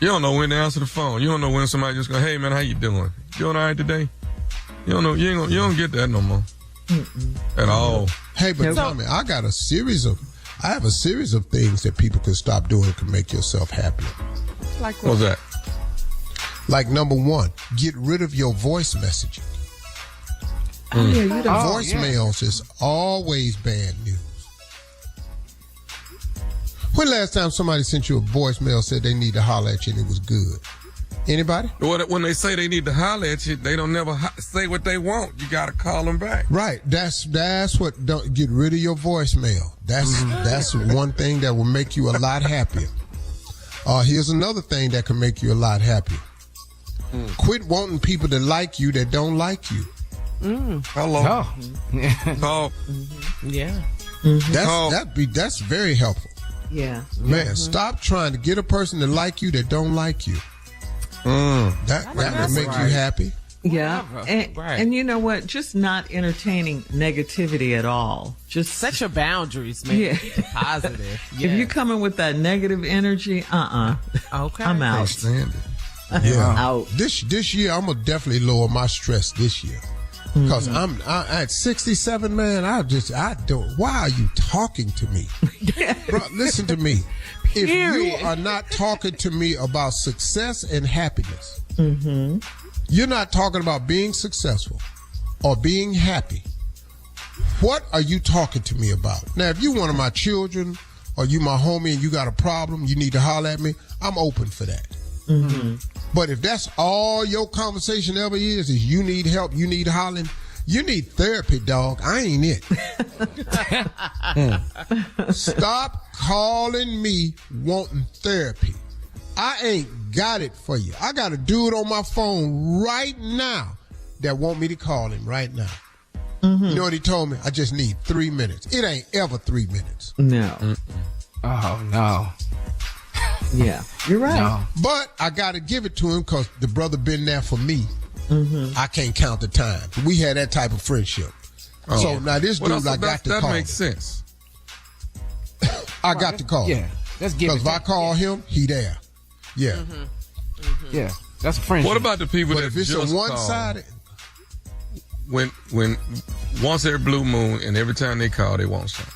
You don't know when to answer the phone. You don't know when somebody just go, hey, man, how you doing? Doing all right today? You don't know. You don't get that no more. At all. Hey, but Tommy, I have a series of things that people can stop doing that can make yourself happier. Like what? What's that? Like, number one, get rid of your voice messaging. Voicemails is always bad news. When last time somebody sent you a voicemail, said they need to holler at you and it was good? Anybody? When they say they need to holler at you, they don't never say what they want. You got to call them back. Right. That's what. Don't get rid of your voicemail. That's one thing that will make you a lot happier. Here's another thing that can make you a lot happier. Quit wanting people to like you that don't like you. Hello. Oh. Yeah. That's very helpful. Yeah. Man, stop trying to get a person to like you that don't like you. That will make you happy. Yeah. And you know what? Just not entertaining negativity at all. Just set your boundaries, man. Yeah. Positive. If you come in with that negative energy, okay. I'm out. Can't stand it. Yeah. Out. This year, I'm going to definitely lower my stress this year. Because I'm at 67, man. I don't. Why are you talking to me? Bro, listen to me. If you are not talking to me about success and happiness, you're not talking about being successful or being happy. What are you talking to me about? Now, if you one of my children or you my homie and you got a problem, you need to holler at me, I'm open for that. But if that's all your conversation ever is you need help, you need hollering, you need therapy, dog. I ain't it. Stop calling me wanting therapy. I ain't got it for you. I got a dude on my phone right now that want me to call him right now. You know what he told me? I just need 3 minutes. It ain't ever 3 minutes. No. Oh, no. Yeah, you're right. No. But I got to give it to him because the brother been there for me. I can't count the time. We had that type of friendship. So now this dude, I got to call. That makes sense. I got to call. Yeah, let's give it. Because if I call him, he there. Yeah. Yeah, that's a friendship. What about the people But that if it's just a one-sided, when once every blue moon and every time they call, they want something.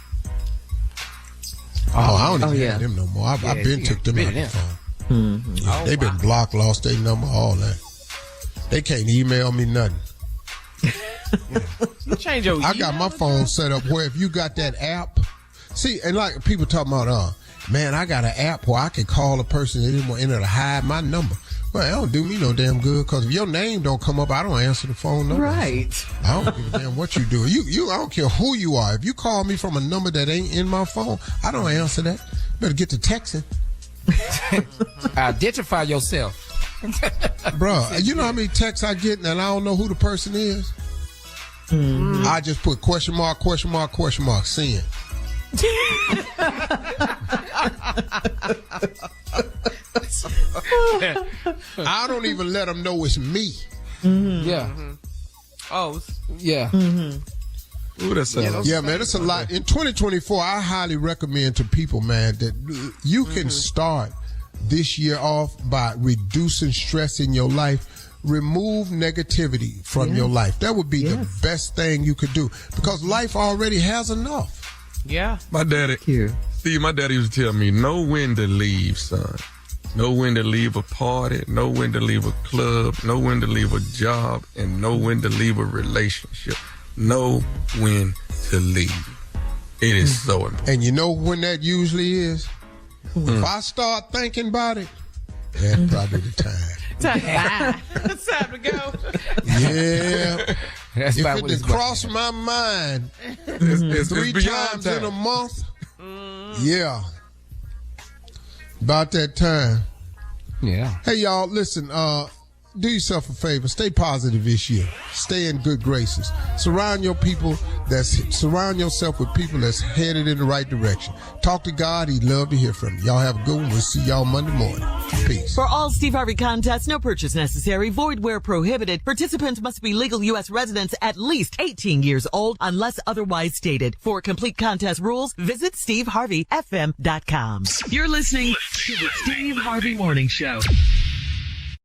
I don't even have them no more. I've been took them out the phone. Yeah, they been blocked, lost their number, all that. They can't email me nothing. You change your I got my phone set up where if you got that app, see, and like people talking about, man, I got an app where I can call a person that didn't want to hide my number. Well, that don't do me no damn good because if your name don't come up, I don't answer the phone number. Right. I don't give a damn what you do. You, I don't care who you are. If you call me from a number that ain't in my phone, I don't answer that. Better get to texting. Identify yourself. Bro, you know how many texts I get and I don't know who the person is? I just put question mark, send. I don't even let them know it's me. Yeah. Oh, yeah. Ooh, that's Yeah, man, it's a lot. In 2024, I highly recommend to people, man, that you can start this year off by reducing stress in your life. Remove negativity from your life. That would be the best thing you could do because life already has enough. yeah. My daddy, Steve, my daddy used to tell me, know when to leave, son. Know when to leave a party, know when to leave a club, know when to leave a job, and know when to leave a relationship. Know when to leave. It is so important. And you know when that usually is? If I start thinking about it, that's probably the time. It's time to go. Yeah. That's if about it what it's did cross my mind It's 3 beyond times time. in a month, yeah. About that time. Yeah. Hey, y'all, listen, do yourself a favor. Stay positive this year. Stay in good graces. Surround yourself with people that's headed in the right direction. Talk to God. He'd love to hear from you. Y'all have a good one. We'll see y'all Monday morning. Peace. For all Steve Harvey contests, no purchase necessary, void where prohibited. Participants must be legal U.S. residents at least 18 years old unless otherwise stated. For complete contest rules, visit SteveHarveyFM.com. You're listening to the Steve Harvey Morning Show.